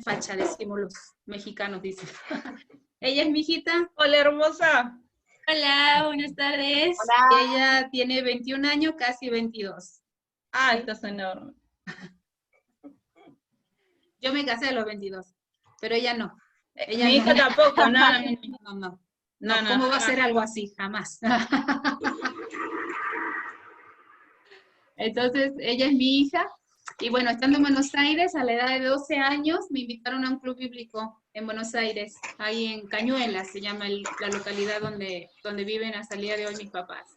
facha, decimos los mexicanos, dicen. Ella es mi hijita. Hola, hermosa. Hola, buenas tardes. Hola. Ella tiene 21 años, casi 22. Ah, estás enorme. Yo me casé a los 22, pero ella no. Ella Mi hija tampoco, no. No, ¿cómo va a ser algo así? Jamás. Entonces, ella es mi hija. Y bueno, estando en Buenos Aires, a la edad de 12 años, me invitaron a un club bíblico en Buenos Aires, ahí en Cañuelas, se llama la localidad donde viven hasta el día de hoy mis papás.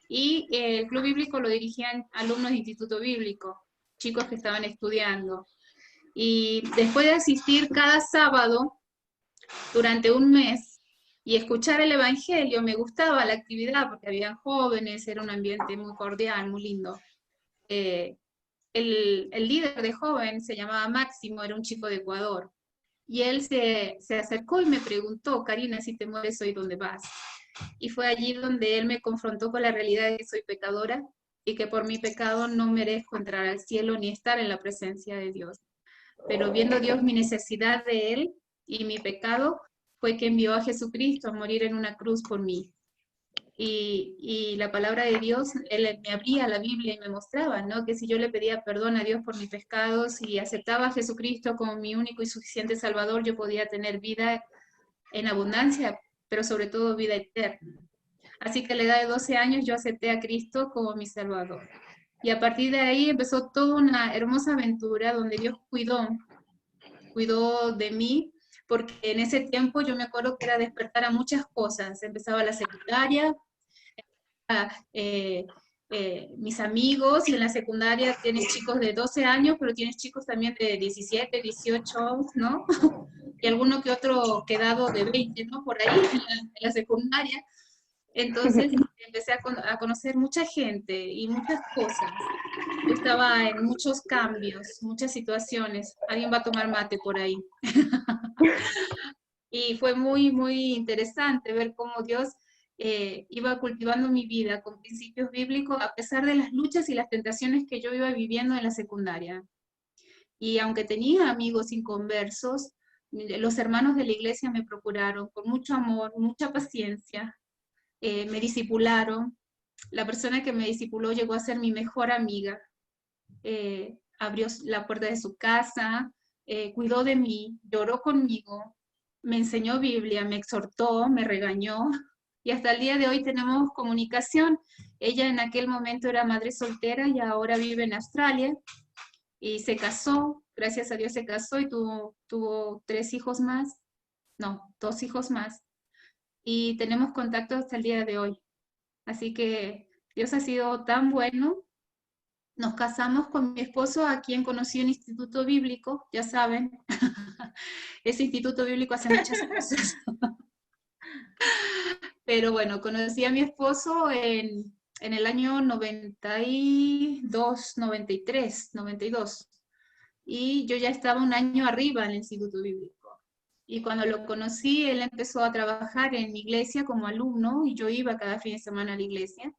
Y el club bíblico lo dirigían alumnos de instituto bíblico, chicos que estaban estudiando. Y después de asistir cada sábado durante un mes y escuchar el evangelio, me gustaba la actividad porque habían jóvenes, era un ambiente muy cordial, muy lindo. El líder de joven se llamaba Máximo, era un chico de Ecuador, y él se acercó y me preguntó, Karina, si te mueres hoy, ¿dónde vas? Y fue allí donde él me confrontó con la realidad de que soy pecadora y que por mi pecado no merezco entrar al cielo ni estar en la presencia de Dios. Pero viendo Dios mi necesidad de Él y mi pecado, fue que envió a Jesucristo a morir en una cruz por mí. Y la palabra de Dios, Él me abría la Biblia y me mostraba, ¿no? Que si yo le pedía perdón a Dios por mis pecados y aceptaba a Jesucristo como mi único y suficiente Salvador, yo podía tener vida en abundancia, pero sobre todo vida eterna. Así que a la edad de 12 años yo acepté a Cristo como mi Salvador. Y a partir de ahí empezó toda una hermosa aventura donde Dios cuidó de mí, porque en ese tiempo yo me acuerdo que era despertar a muchas cosas. Empezaba la secundaria, mis amigos, y en la secundaria tienes chicos de 12 años, pero tienes chicos también de 17, 18, ¿no? Y alguno que otro quedado de 20, ¿no? Por ahí en la secundaria. Entonces empecé a conocer mucha gente y muchas cosas. Yo estaba en muchos cambios, muchas situaciones. Alguien va a tomar mate por ahí. Y fue muy, muy interesante ver cómo Dios iba cultivando mi vida con principios bíblicos a pesar de las luchas y las tentaciones que yo iba viviendo en la secundaria. Y aunque tenía amigos inconversos, los hermanos de la iglesia me procuraron con mucho amor, mucha paciencia, me discipularon. La persona que me discipuló llegó a ser mi mejor amiga. Abrió la puerta de su casa, cuidó de mí, lloró conmigo, me enseñó Biblia, me exhortó, me regañó, y hasta el día de hoy tenemos comunicación. Ella en aquel momento era madre soltera y ahora vive en Australia, y se casó, gracias a Dios se casó y tuvo 3 hijos más, no, 2 hijos más, y tenemos contacto hasta el día de hoy. Así que Dios ha sido tan bueno. Nos casamos con mi esposo, a quien conocí en Instituto Bíblico, ya saben. Ese Instituto Bíblico hace muchas cosas. Pero bueno, conocí a mi esposo en el año 92, 93, 92. Y yo ya estaba un año arriba en el Instituto Bíblico. Y cuando lo conocí, él empezó a trabajar en mi iglesia como alumno, y yo iba cada fin de semana a la iglesia.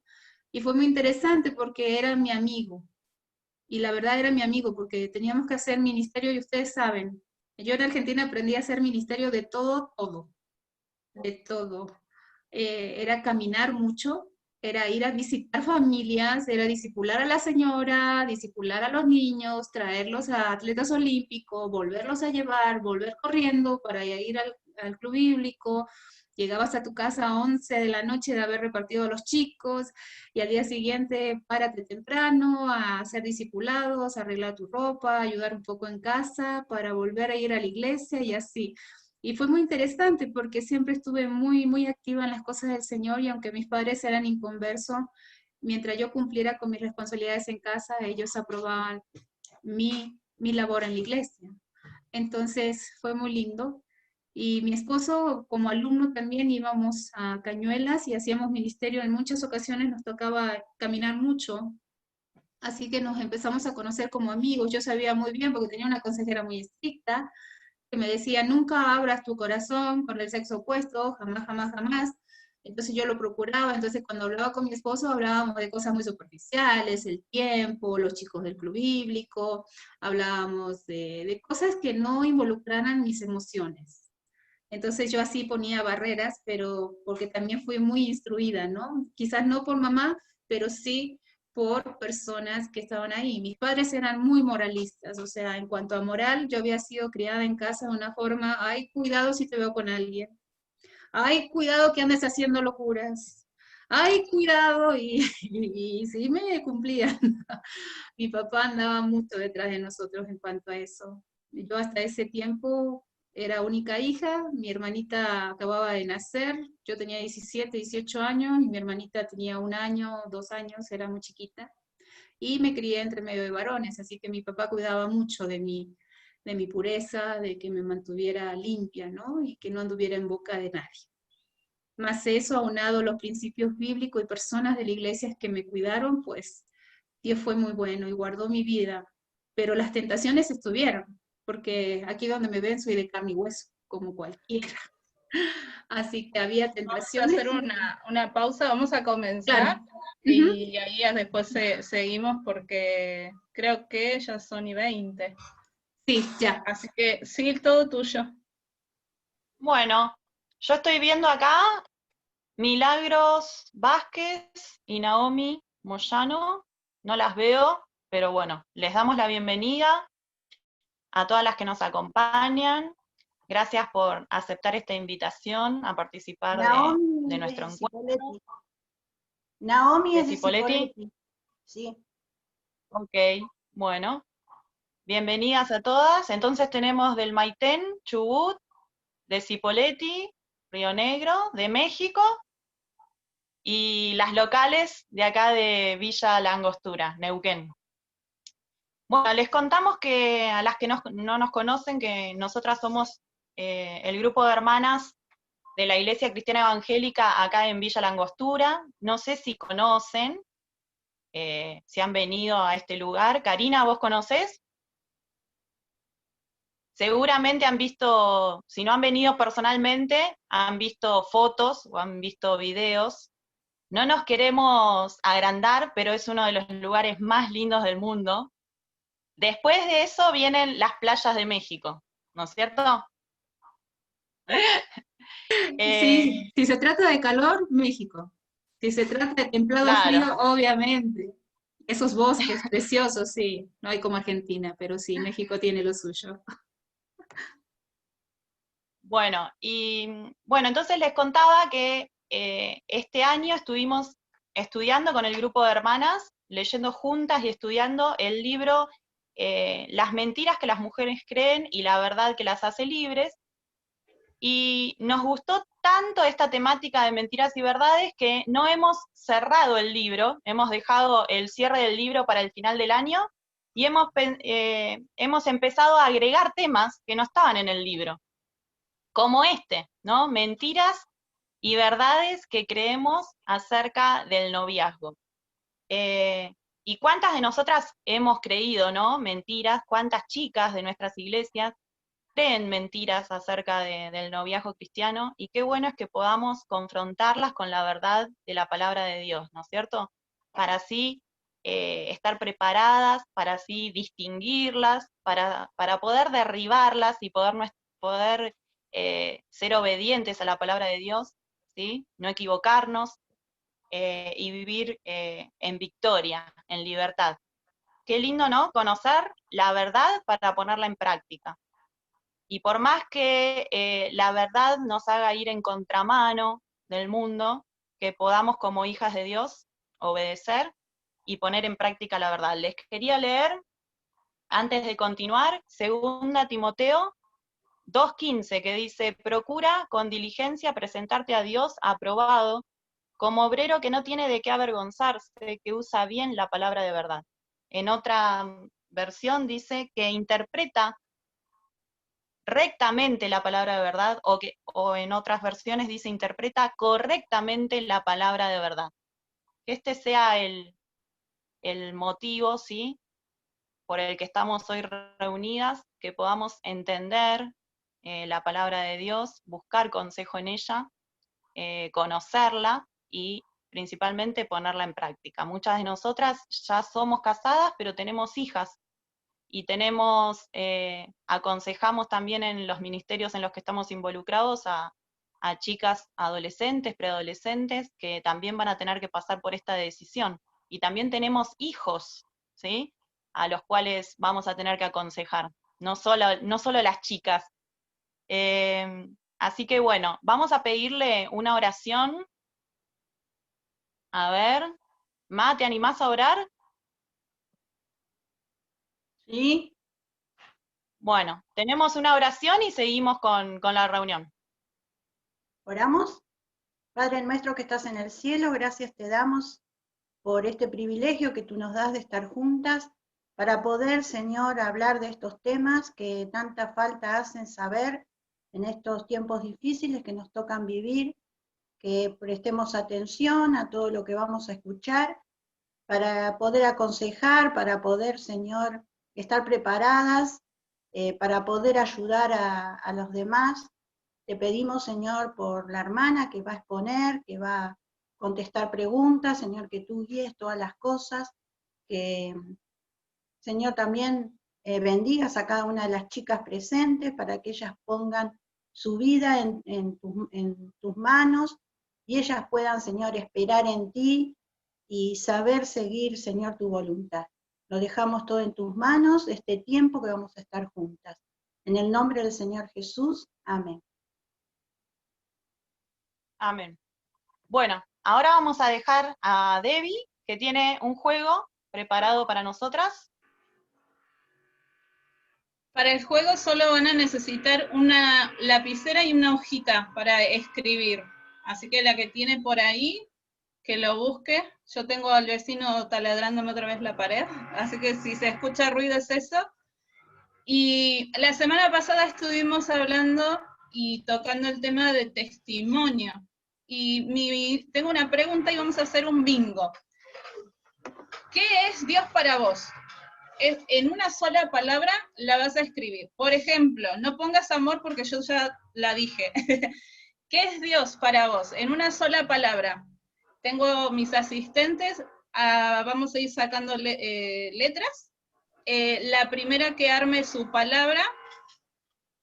Y fue muy interesante porque era mi amigo. Y la verdad era mi amigo, porque teníamos que hacer ministerio, y ustedes saben, yo en Argentina aprendí a hacer ministerio de todo, de todo. Era caminar mucho, era ir a visitar familias, era discipular a la señora, discipular a los niños, traerlos a atletas olímpicos, volverlos a llevar, volver corriendo para ir al club bíblico. Llegabas a tu casa a 11 de la noche de haber repartido a los chicos, y al día siguiente párate temprano a hacer discipulados, a arreglar tu ropa, ayudar un poco en casa para volver a ir a la iglesia y así. Y fue muy interesante porque siempre estuve muy, muy activa en las cosas del Señor, y aunque mis padres eran inconversos, mientras yo cumpliera con mis responsabilidades en casa, ellos aprobaban mi labor en la iglesia. Entonces fue muy lindo. Y mi esposo, como alumno, también íbamos a Cañuelas y hacíamos ministerio. En muchas ocasiones nos tocaba caminar mucho, así que nos empezamos a conocer como amigos. Yo sabía muy bien, porque tenía una consejera muy estricta, que me decía: nunca abras tu corazón con el sexo opuesto, jamás, jamás, jamás. Entonces yo lo procuraba, entonces cuando hablaba con mi esposo hablábamos de cosas muy superficiales, el tiempo, los chicos del club bíblico, hablábamos de cosas que no involucraran mis emociones. Entonces yo así ponía barreras, pero porque también fui muy instruida, ¿no? Quizás no por mamá, pero sí por personas que estaban ahí. Mis padres eran muy moralistas, o sea, en cuanto a moral, yo había sido criada en casa de una forma, ay, cuidado si te veo con alguien, ay, cuidado que andes haciendo locuras, ay, cuidado, y sí me cumplían. Mi papá andaba mucho detrás de nosotros en cuanto a eso. Yo hasta ese tiempo era única hija, mi hermanita acababa de nacer, yo tenía 17, 18 años, y mi hermanita tenía 1 año, 2 años, era muy chiquita, y me crié entre medio de varones, así que mi papá cuidaba mucho de mi pureza, de que me mantuviera limpia, ¿no? Y que no anduviera en boca de nadie. Más eso, aunado los principios bíblicos y personas de la iglesia que me cuidaron, pues Dios fue muy bueno y guardó mi vida. Pero las tentaciones estuvieron, porque aquí donde me ven soy de carne y hueso, como cualquiera. Así que había Vamos a tentaciones, hacer una pausa, vamos a comenzar claro. Ujú. y ahí ya después seguimos porque creo que ya son y 20. Sí, ya. Así que sí, todo tuyo. Bueno, yo estoy viendo acá Milagros Vázquez y Naomi Moyano. No las veo, pero bueno, les damos la bienvenida a todas las que nos acompañan. Gracias por aceptar esta invitación a participar de Naomi nuestro de encuentro. Cipolletti. Naomi ¿De es de Cipolletti? Cipolletti. Sí. Ok, bueno. Bienvenidas a todas. Entonces tenemos del Maitén, Chubut, de Cipolletti, Río Negro, de México, y las locales de acá de Villa La Angostura, Neuquén. Bueno, les contamos que a las que no nos conocen, que nosotras somos el grupo de hermanas de la Iglesia Cristiana Evangélica acá en Villa La Angostura. No sé si conocen, si han venido a este lugar. Karina, ¿vos conocés? Seguramente han visto, si no han venido personalmente, han visto fotos o han visto videos. No nos queremos agrandar, pero es uno de los lugares más lindos del mundo. Después de eso vienen las playas de México, ¿no es cierto? Sí, si se trata de calor, México. Si se trata de templado Claro. frío, obviamente. Esos bosques preciosos, sí. No hay como Argentina, pero sí, México tiene lo suyo. Bueno, entonces les contaba que este año estuvimos estudiando con el grupo de hermanas, leyendo juntas y estudiando el libro Las mentiras que las mujeres creen y la verdad que las hace libres. Y nos gustó tanto esta temática de mentiras y verdades que no hemos cerrado el libro, hemos dejado el cierre del libro para el final del año y hemos empezado a agregar temas que no estaban en el libro, como este, ¿no? Mentiras y verdades que creemos acerca del noviazgo. ¿Y cuántas de nosotras hemos creído, ¿no? Mentiras, cuántas chicas de nuestras iglesias creen mentiras acerca del noviazgo cristiano, y qué bueno es que podamos confrontarlas con la verdad de la palabra de Dios, ¿no es cierto? Para así estar preparadas, para así distinguirlas, para poder derribarlas y poder ser obedientes a la palabra de Dios, ¿sí? No equivocarnos y vivir en victoria, en libertad. Qué lindo, ¿no? Conocer la verdad para ponerla en práctica. Y por más que la verdad nos haga ir en contramano del mundo, que podamos como hijas de Dios obedecer y poner en práctica la verdad. Les quería leer, antes de continuar, 2 Timoteo 2:15, que dice: procura con diligencia presentarte a Dios aprobado, como obrero que no tiene de qué avergonzarse, que usa bien la palabra de verdad. En otra versión dice que interpreta rectamente la palabra de verdad, o en otras versiones dice interpreta correctamente la palabra de verdad. Que este sea el motivo, ¿sí?, por el que estamos hoy reunidas, que podamos entender la palabra de Dios, buscar consejo en ella, conocerla y principalmente ponerla en práctica. Muchas de nosotras ya somos casadas, pero tenemos hijas, y aconsejamos también en los ministerios en los que estamos involucrados a chicas adolescentes, preadolescentes, que también van a tener que pasar por esta decisión. Y también tenemos hijos, ¿sí?, a los cuales vamos a tener que aconsejar, no solo las chicas. Así que bueno, vamos a pedirle una oración. A ver, Ma, ¿te animás a orar? ¿Sí? Bueno, tenemos una oración y seguimos con la reunión. ¿Oramos? Padre nuestro que estás en el cielo, gracias te damos por este privilegio que tú nos das de estar juntas para poder, Señor, hablar de estos temas que tanta falta hacen saber en estos tiempos difíciles que nos tocan vivir, que prestemos atención a todo lo que vamos a escuchar para poder aconsejar, para poder, Señor, estar preparadas, para poder ayudar a los demás. Te pedimos, Señor, por la hermana que va a exponer, que va a contestar preguntas, Señor, que tú guíes todas las cosas, que, Señor, también bendigas a cada una de las chicas presentes para que ellas pongan su vida en tus manos y ellas puedan, Señor, esperar en ti y saber seguir, Señor, tu voluntad. Lo dejamos todo en tus manos, este tiempo que vamos a estar juntas. En el nombre del Señor Jesús, amén. Amén. Bueno, ahora vamos a dejar a Debbie, que tiene un juego preparado para nosotras. Para el juego solo van a necesitar una lapicera y una hojita para escribir. Así que la que tiene por ahí, que lo busque. Yo tengo al vecino taladrándome otra vez la pared, así que si se escucha ruido es eso. Y la semana pasada estuvimos hablando y tocando el tema de testimonio. Y tengo una pregunta y vamos a hacer un bingo. ¿Qué es Dios para vos? En una sola palabra la vas a escribir. Por ejemplo, no pongas amor porque yo ya la dije. ¿Qué es Dios para vos? En una sola palabra. Tengo mis asistentes, vamos a ir sacando letras. La primera que arme su palabra,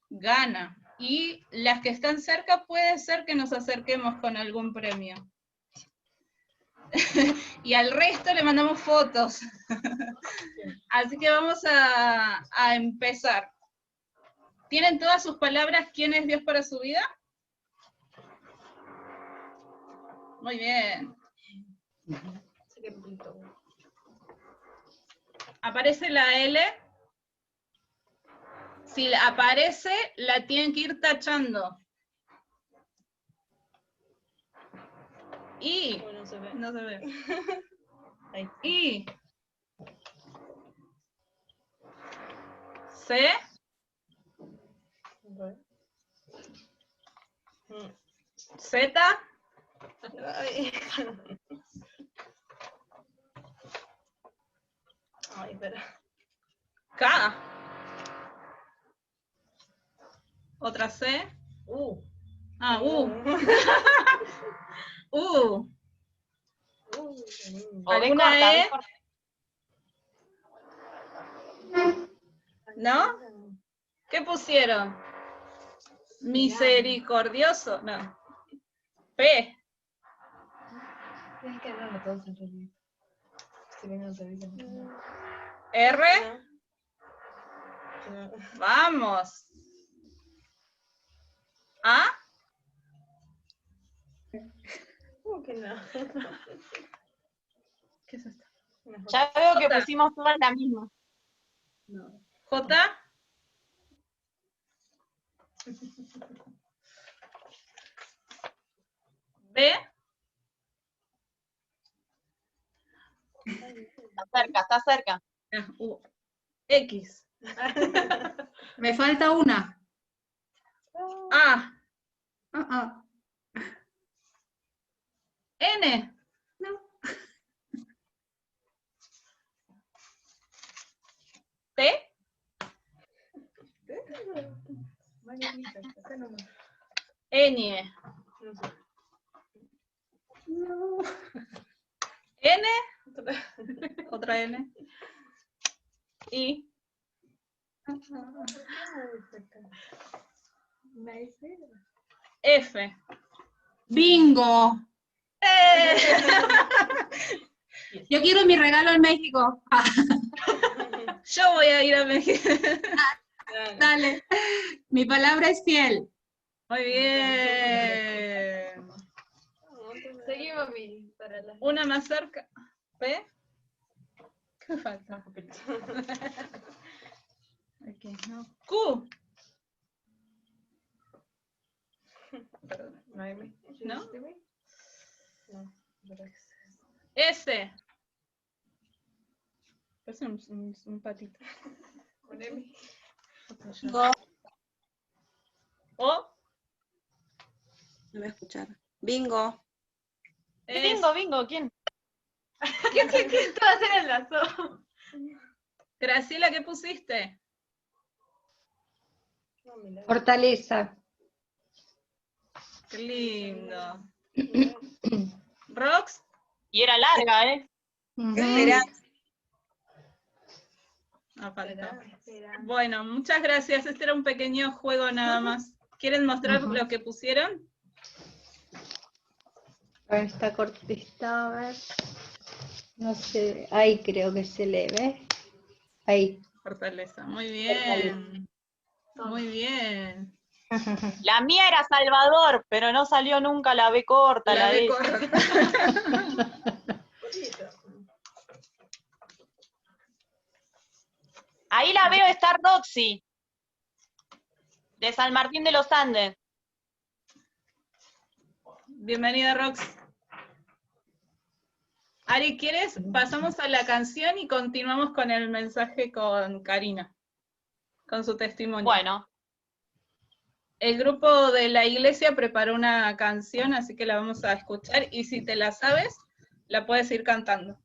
gana. Y las que están cerca puede ser que nos acerquemos con algún premio. Y al resto le mandamos fotos. Así que vamos a empezar. ¿Tienen todas sus palabras quién es Dios para su vida? Muy bien. ¿Aparece la L? Si aparece, la tienen que ir tachando. Y, no se ve. Y, C, Z, K, otra C, U. ¿Alguna E? ¿No? ¿Qué pusieron? Misericordioso. No. P. Tienes que hablarlo todos en realidad. Si ven al servicio. R. Vamos. A. ¿Cómo que no? ¿Qué es esto? Ya veo que Jota. pusimos todas la misma. J. B. Está cerca. U. X. Me falta una. A. N. No. T. Ñ. N. Otra N. I. F. Bingo. ¡Eh! Yo quiero mi regalo en México. Yo voy a ir a México. Dale. Mi palabra es fiel. Muy bien. Seguimos para la... Una más cerca. P. ¿Qué falta? Aquí, no. Q. Perdón. ¿No? S. Parece un patito. Bingo. O. No me escucharon. Bingo. Bingo, bingo, ¿quién? ¿Qué chiquito va a hacer el lazo? Graciela, ¿qué pusiste? Fortaleza. Qué lindo. Rox. Y era larga, ¿eh? Esperanza. No faltó. Bueno, muchas gracias. Este era un pequeño juego nada más. ¿Quieren mostrar lo que pusieron? Está cortista, a ver. No sé, ahí creo que se le ve. Ahí. Fortaleza. Muy bien. Muy bien. La mía era Salvador, pero no salió nunca la B corta, la B D. corta. Ahí la veo estar Roxy, de San Martín de los Andes. Bienvenida, Rox. Ari, ¿quieres? Pasamos a la canción y continuamos con el mensaje con Karina, con su testimonio. Bueno. El grupo de la iglesia preparó una canción, así que la vamos a escuchar, y si te la sabes, la puedes ir cantando.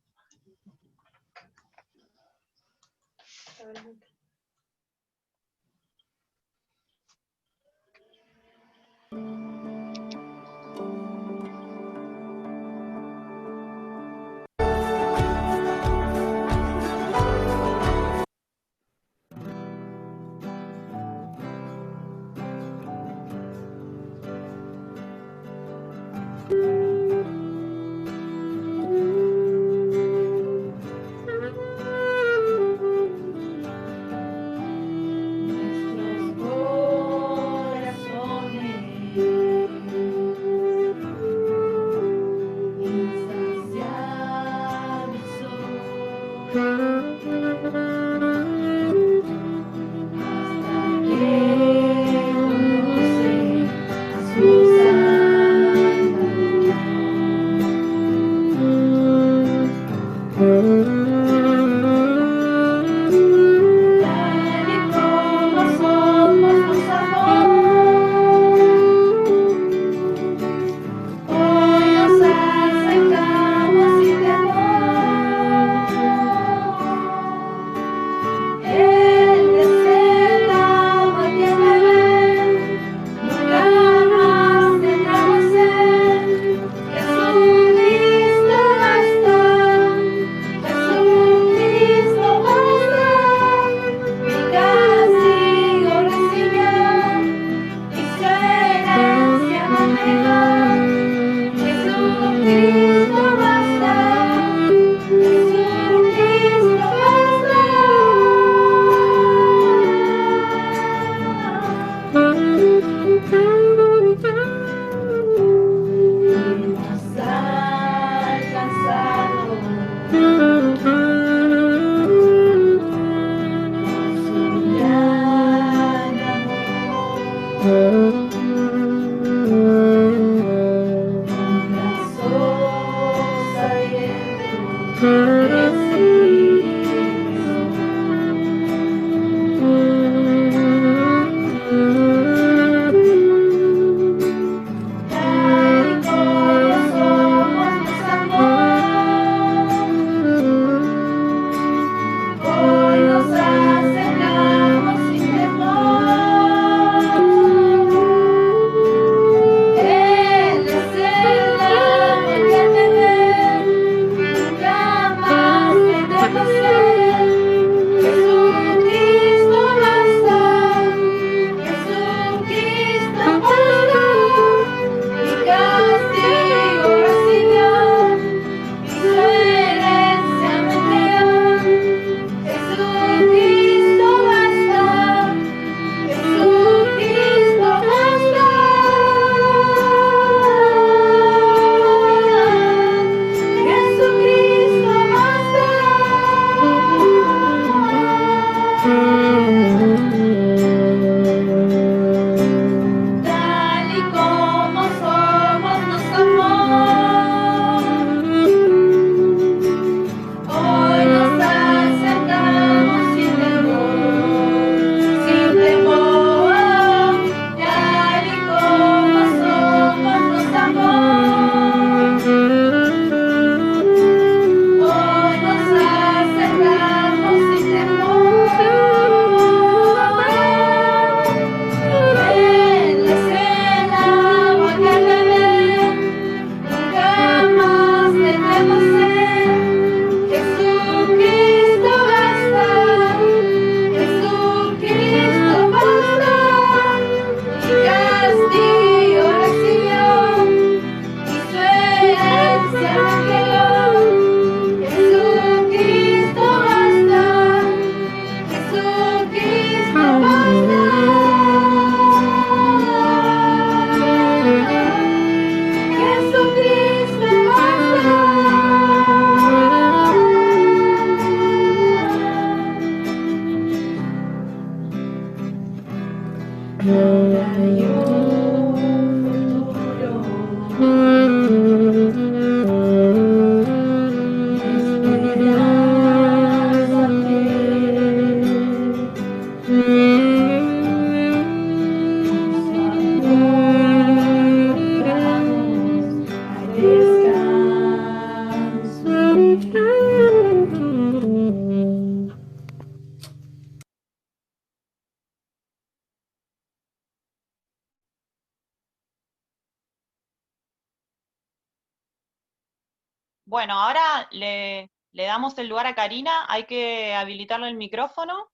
Bueno, ahora le damos el lugar a Karina, hay que habilitarle el micrófono.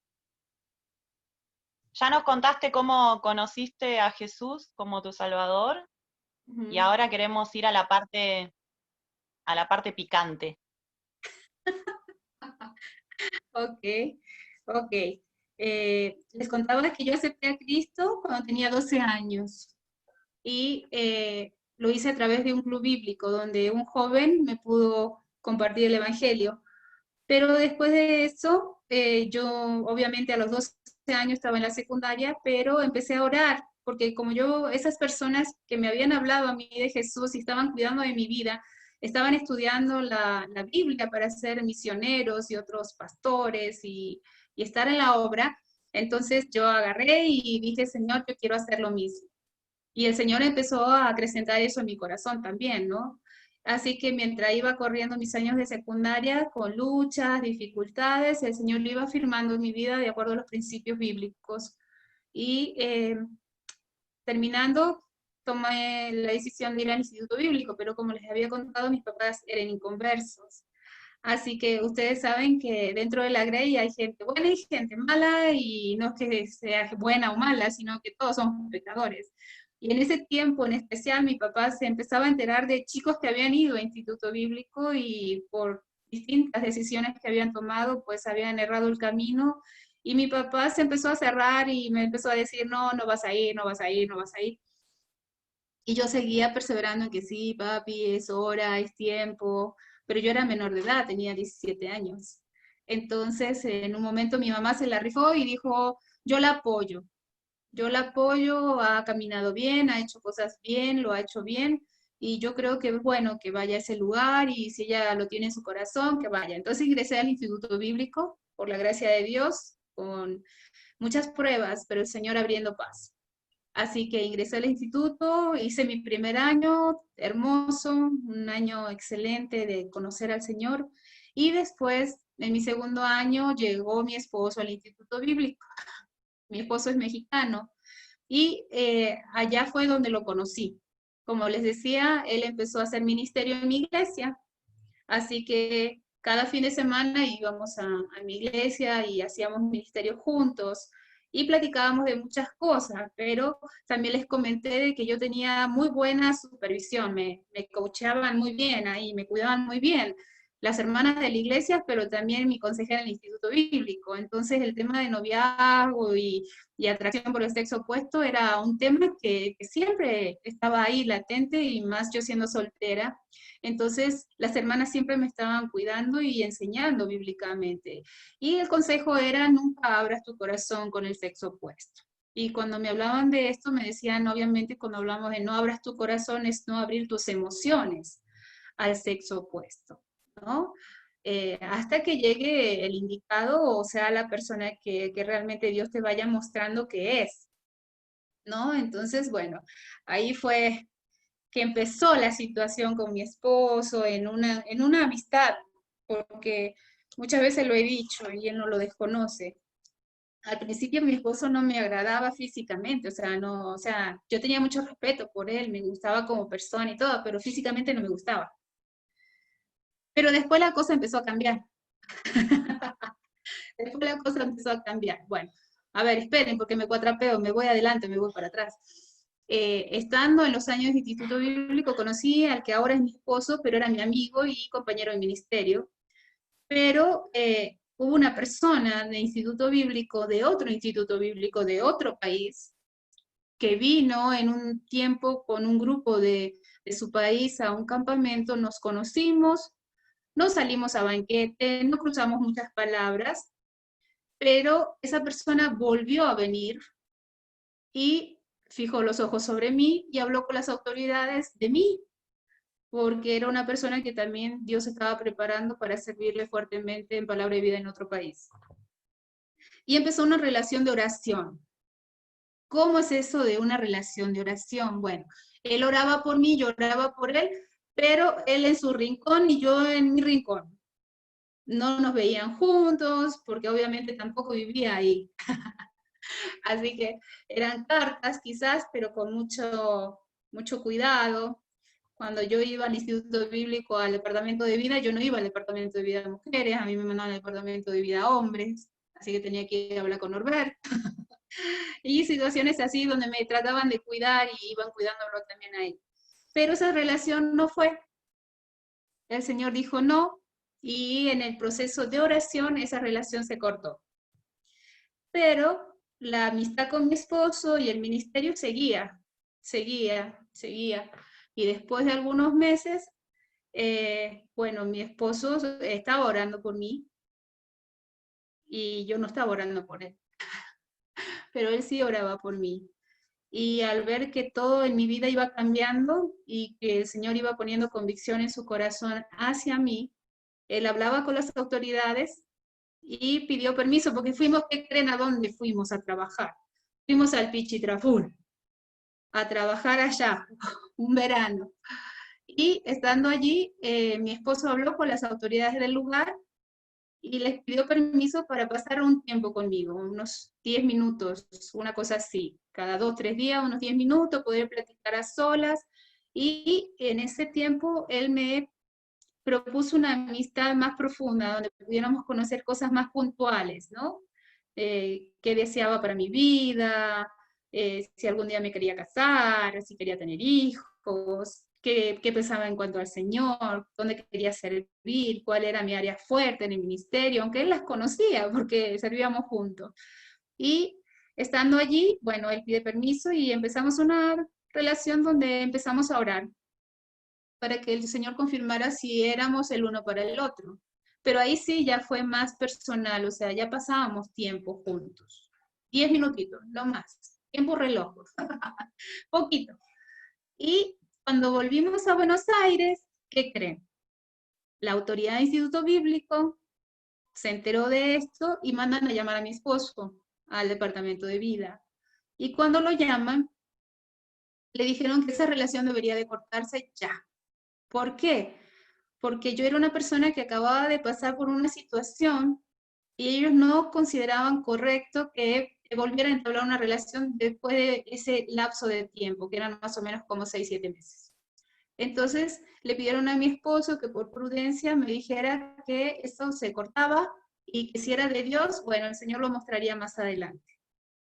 Ya nos contaste cómo conociste a Jesús como tu Salvador, y ahora queremos ir a la parte picante. Ok, ok. Les contaba que yo acepté a Cristo cuando tenía 12 años y lo hice a través de un club bíblico donde un joven me pudo compartir el Evangelio. Pero después de eso, yo obviamente a los 12 años estaba en la secundaria, pero empecé a orar, porque como yo, esas personas que me habían hablado a mí de Jesús y estaban cuidando de mi vida, estaban estudiando la Biblia para ser misioneros y otros pastores y estar en la obra, entonces yo agarré y dije, Señor, yo quiero hacer lo mismo. Y el Señor empezó a acrecentar eso en mi corazón también, ¿no? Así que mientras iba corriendo mis años de secundaria, con luchas, dificultades, el Señor lo iba afirmando en mi vida de acuerdo a los principios bíblicos. Y terminando, tomé la decisión de ir al Instituto Bíblico, pero como les había contado, mis papás eran inconversos. Así que ustedes saben que dentro de la Grey hay gente buena y gente mala, y no es que sea buena o mala, sino que todos somos pecadores. Y en ese tiempo en especial mi papá se empezaba a enterar de chicos que habían ido a Instituto Bíblico y por distintas decisiones que habían tomado, pues habían errado el camino. Y mi papá se empezó a cerrar y me empezó a decir, no, no vas a ir, no vas a ir, no vas a ir. Y yo seguía perseverando en que sí, papi, es hora, es tiempo, pero yo era menor de edad, tenía 17 años. Entonces, en un momento mi mamá se la rifó y dijo, yo la apoyo, ha caminado bien, ha hecho cosas bien, lo ha hecho bien, y yo creo que es bueno que vaya a ese lugar, y si ella lo tiene en su corazón, que vaya. Entonces ingresé al Instituto Bíblico, por la gracia de Dios, con muchas pruebas, pero el Señor abriendo paso. Así que ingresé al instituto, hice mi primer año, hermoso, un año excelente de conocer al Señor. Y después, en mi segundo año, llegó mi esposo al Instituto Bíblico. Mi esposo es mexicano. Y allá fue donde lo conocí. Como les decía, él empezó a hacer ministerio en mi iglesia. Así que cada fin de semana íbamos a mi iglesia y hacíamos ministerio juntos y platicábamos de muchas cosas, pero también les comenté de que yo tenía muy buena supervisión, me coachaban muy bien ahí, me cuidaban muy bien las hermanas de la iglesia, pero también mi consejera en el Instituto Bíblico. Entonces el tema de noviazgo y atracción por el sexo opuesto era un tema que siempre estaba ahí latente, y más yo siendo soltera. Entonces, las hermanas siempre me estaban cuidando y enseñando bíblicamente. Y el consejo era, nunca abras tu corazón con el sexo opuesto. Y cuando me hablaban de esto, me decían, obviamente, cuando hablamos de no abras tu corazón, es no abrir tus emociones al sexo opuesto, ¿no? Hasta que llegue el indicado, o sea, la persona que realmente Dios te vaya mostrando que es, ¿no? Entonces, bueno, ahí fue que empezó la situación con mi esposo en una amistad, porque muchas veces lo he dicho y él no lo desconoce. Al principio mi esposo no me agradaba físicamente, o sea, yo tenía mucho respeto por él, me gustaba como persona y todo, pero físicamente no me gustaba. Pero después la cosa empezó a cambiar. Después la cosa empezó a cambiar. Bueno, a ver, esperen, porque me cuatrapeo, me voy adelante, me voy para atrás. Estando en los años de Instituto Bíblico, conocí al que ahora es mi esposo, pero era mi amigo y compañero de ministerio. Pero hubo una persona de Instituto Bíblico, de otro Instituto Bíblico, de otro país, que vino en un tiempo con un grupo de su país a un campamento, nos conocimos, nos salimos a banquete, no cruzamos muchas palabras, pero esa persona volvió a venir y fijó los ojos sobre mí y habló con las autoridades de mí, porque era una persona que también Dios estaba preparando para servirle fuertemente en Palabra y Vida en otro país. Y empezó una relación de oración. ¿Cómo es eso de una relación de oración? Bueno, él oraba por mí, yo oraba por él, pero él en su rincón y yo en mi rincón. No nos veían juntos, porque obviamente tampoco vivía ahí. Así que eran cartas quizás, pero con mucho cuidado. Cuando yo iba al Instituto Bíblico, al Departamento de Vida, yo no iba al Departamento de Vida de Mujeres, a mí me mandaban al Departamento de Vida Hombres, así que tenía que ir a hablar con Norbert. Y situaciones así donde me trataban de cuidar y iban cuidándolo también a él. Pero esa relación no fue. El Señor dijo no, y en el proceso de oración esa relación se cortó. Pero la amistad con mi esposo y el ministerio seguía. Y después de algunos meses, bueno, mi esposo estaba orando por mí y yo no estaba orando por él. Pero él sí oraba por mí. Y al ver que todo en mi vida iba cambiando y que el Señor iba poniendo convicción en su corazón hacia mí, él hablaba con las autoridades y pidió permiso, porque fuimos, ¿qué creen a dónde fuimos a trabajar? Fuimos al Pichitraful, a trabajar allá, un verano. Y estando allí, mi esposo habló con las autoridades del lugar y les pidió permiso para pasar un tiempo conmigo, unos 10 minutos, una cosa así, cada 2, 3 días, unos 10 minutos, poder platicar a solas, y en ese tiempo él me propuso una amistad más profunda, donde pudiéramos conocer cosas más puntuales, ¿no? Qué deseaba para mi vida, si algún día me quería casar, si quería tener hijos, qué pensaba en cuanto al Señor, dónde quería servir, cuál era mi área fuerte en el ministerio, aunque él las conocía porque servíamos juntos. Y estando allí, bueno, él pide permiso y empezamos una relación donde empezamos a orar para que el Señor confirmara si éramos el uno para el otro. Pero ahí sí ya fue más personal, o sea, ya pasábamos tiempo juntos. 10 minutitos, no más. Tiempo reloj. Poquito. Y cuando volvimos a Buenos Aires, ¿qué creen? La autoridad del Instituto Bíblico se enteró de esto y mandan a llamar a mi esposo al departamento de vida. Y cuando lo llaman, le dijeron que esa relación debería de cortarse ya. ¿Por qué? Porque yo era una persona que acababa de pasar por una situación y ellos no consideraban correcto que volviera a entablar una relación después de ese lapso de tiempo, que eran más o menos como 6, 7 meses. Entonces le pidieron a mi esposo que por prudencia me dijera que eso se cortaba y que si era de Dios, bueno, el Señor lo mostraría más adelante.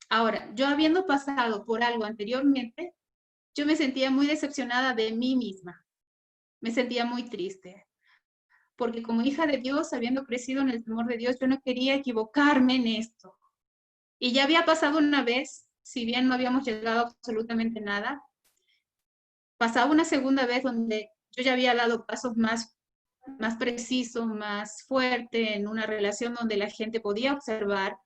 Ahora, yo habiendo pasado por algo anteriormente, yo me sentía muy decepcionada de mí misma. Me sentía muy triste, porque como hija de Dios, habiendo crecido en el temor de Dios, yo no quería equivocarme en esto. Y ya había pasado una vez, si bien no habíamos llegado a absolutamente nada, pasaba una segunda vez donde yo ya había dado pasos más precisos, más fuertes, en una relación donde la gente podía observar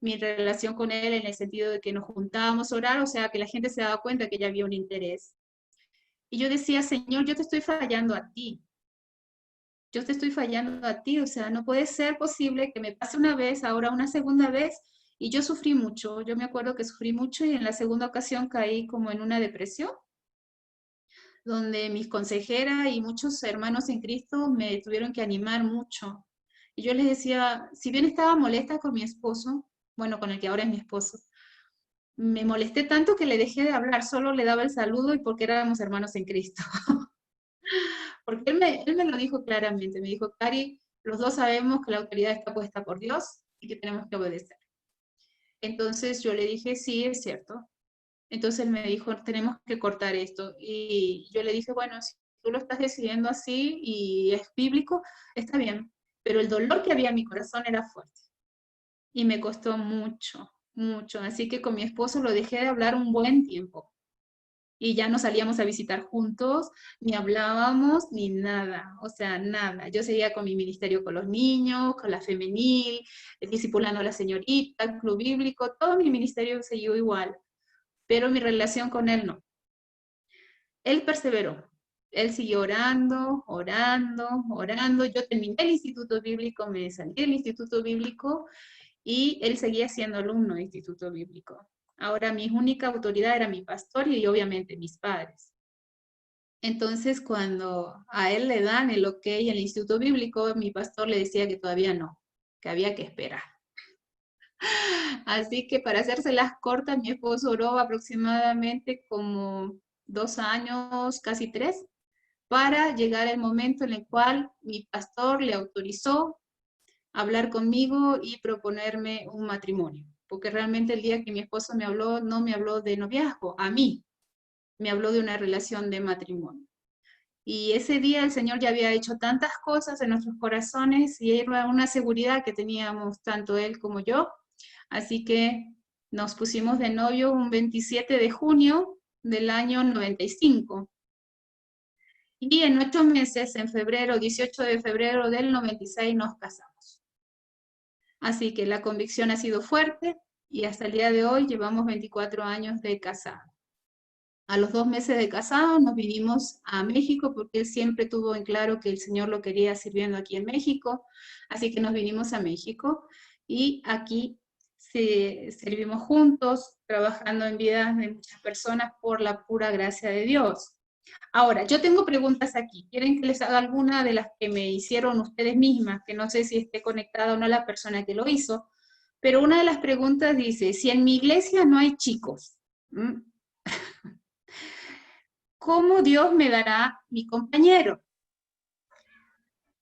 mi relación con él en el sentido de que nos juntábamos a orar, o sea, que la gente se daba cuenta que ya había un interés. Y yo decía, Señor, yo te estoy fallando a ti. Yo te estoy fallando a ti, o sea, no puede ser posible que me pase una vez, ahora una segunda vez, y yo sufrí mucho. Yo me acuerdo que sufrí mucho y en la segunda ocasión caí como en una depresión, donde mis consejeras y muchos hermanos en Cristo me tuvieron que animar mucho. Y yo les decía, si bien estaba molesta con mi esposo, bueno, con el que ahora es mi esposo, me molesté tanto que le dejé de hablar, solo le daba el saludo y porque éramos hermanos en Cristo. Porque él me lo dijo claramente, me dijo, Cari, los dos sabemos que la autoridad está puesta por Dios y que tenemos que obedecer. Entonces yo le dije, sí, es cierto. Entonces él me dijo, tenemos que cortar esto. Y yo le dije, bueno, si tú lo estás decidiendo así y es bíblico, está bien. Pero el dolor que había en mi corazón era fuerte. Y me costó mucho, mucho. Así que con mi esposo lo dejé de hablar un buen tiempo. Y ya no salíamos a visitar juntos, ni hablábamos, ni nada, o sea, nada. Yo seguía con mi ministerio con los niños, con la femenil, discipulando a la señorita, el club bíblico, todo mi ministerio siguió igual. pero mi relación con él no. Él perseveró. Él siguió orando, orando, orando. Yo terminé el instituto bíblico, me salí del instituto bíblico y él seguía siendo alumno de instituto bíblico. Ahora mi única autoridad era mi pastor y obviamente mis padres. Entonces cuando a él le dan el ok en el instituto bíblico, mi pastor le decía que todavía no, que había que esperar. Así que para hacérselas cortas, mi esposo oró aproximadamente como 2 años, casi 3, para llegar el momento en el cual mi pastor le autorizó hablar conmigo y proponerme un matrimonio. Porque realmente el día que mi esposo me habló, no me habló de noviazgo, a mí, me habló de una relación de matrimonio. Y ese día el Señor ya había hecho tantas cosas en nuestros corazones y era una seguridad que teníamos tanto él como yo. Así que nos pusimos de novio un 27 de junio del año 95. Y en 8 meses, en febrero, 18 de febrero del 96, nos casamos. Así que la convicción ha sido fuerte y hasta el día de hoy llevamos 24 años de casado. A los 2 meses de casado nos vinimos a México porque él siempre tuvo en claro que el Señor lo quería sirviendo aquí en México. Así que nos vinimos a México y aquí servimos juntos, trabajando en vidas de muchas personas por la pura gracia de Dios. Ahora, yo tengo preguntas aquí. ¿Quieren que les haga alguna de las que me hicieron ustedes mismas? Que no sé si esté conectada o no la persona que lo hizo. Pero una de las preguntas dice, si en mi iglesia no hay chicos, ¿cómo Dios me dará mi compañero?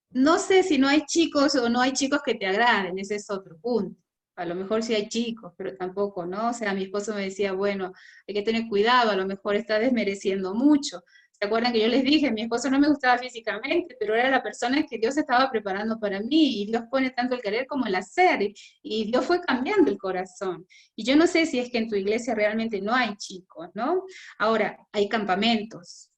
No sé si no hay chicos o no hay chicos que te agraden, ese es otro punto. A lo mejor sí hay chicos, pero tampoco, ¿no? O sea, mi esposo me decía, bueno, hay que tener cuidado, a lo mejor está desmereciendo mucho. ¿Se acuerdan que yo les dije, mi esposo no me gustaba físicamente, pero era la persona que Dios estaba preparando para mí, y Dios pone tanto el querer como el hacer, y Dios fue cambiando el corazón. Y yo no sé si es que en tu iglesia realmente no hay chicos, ¿no? Ahora, hay campamentos,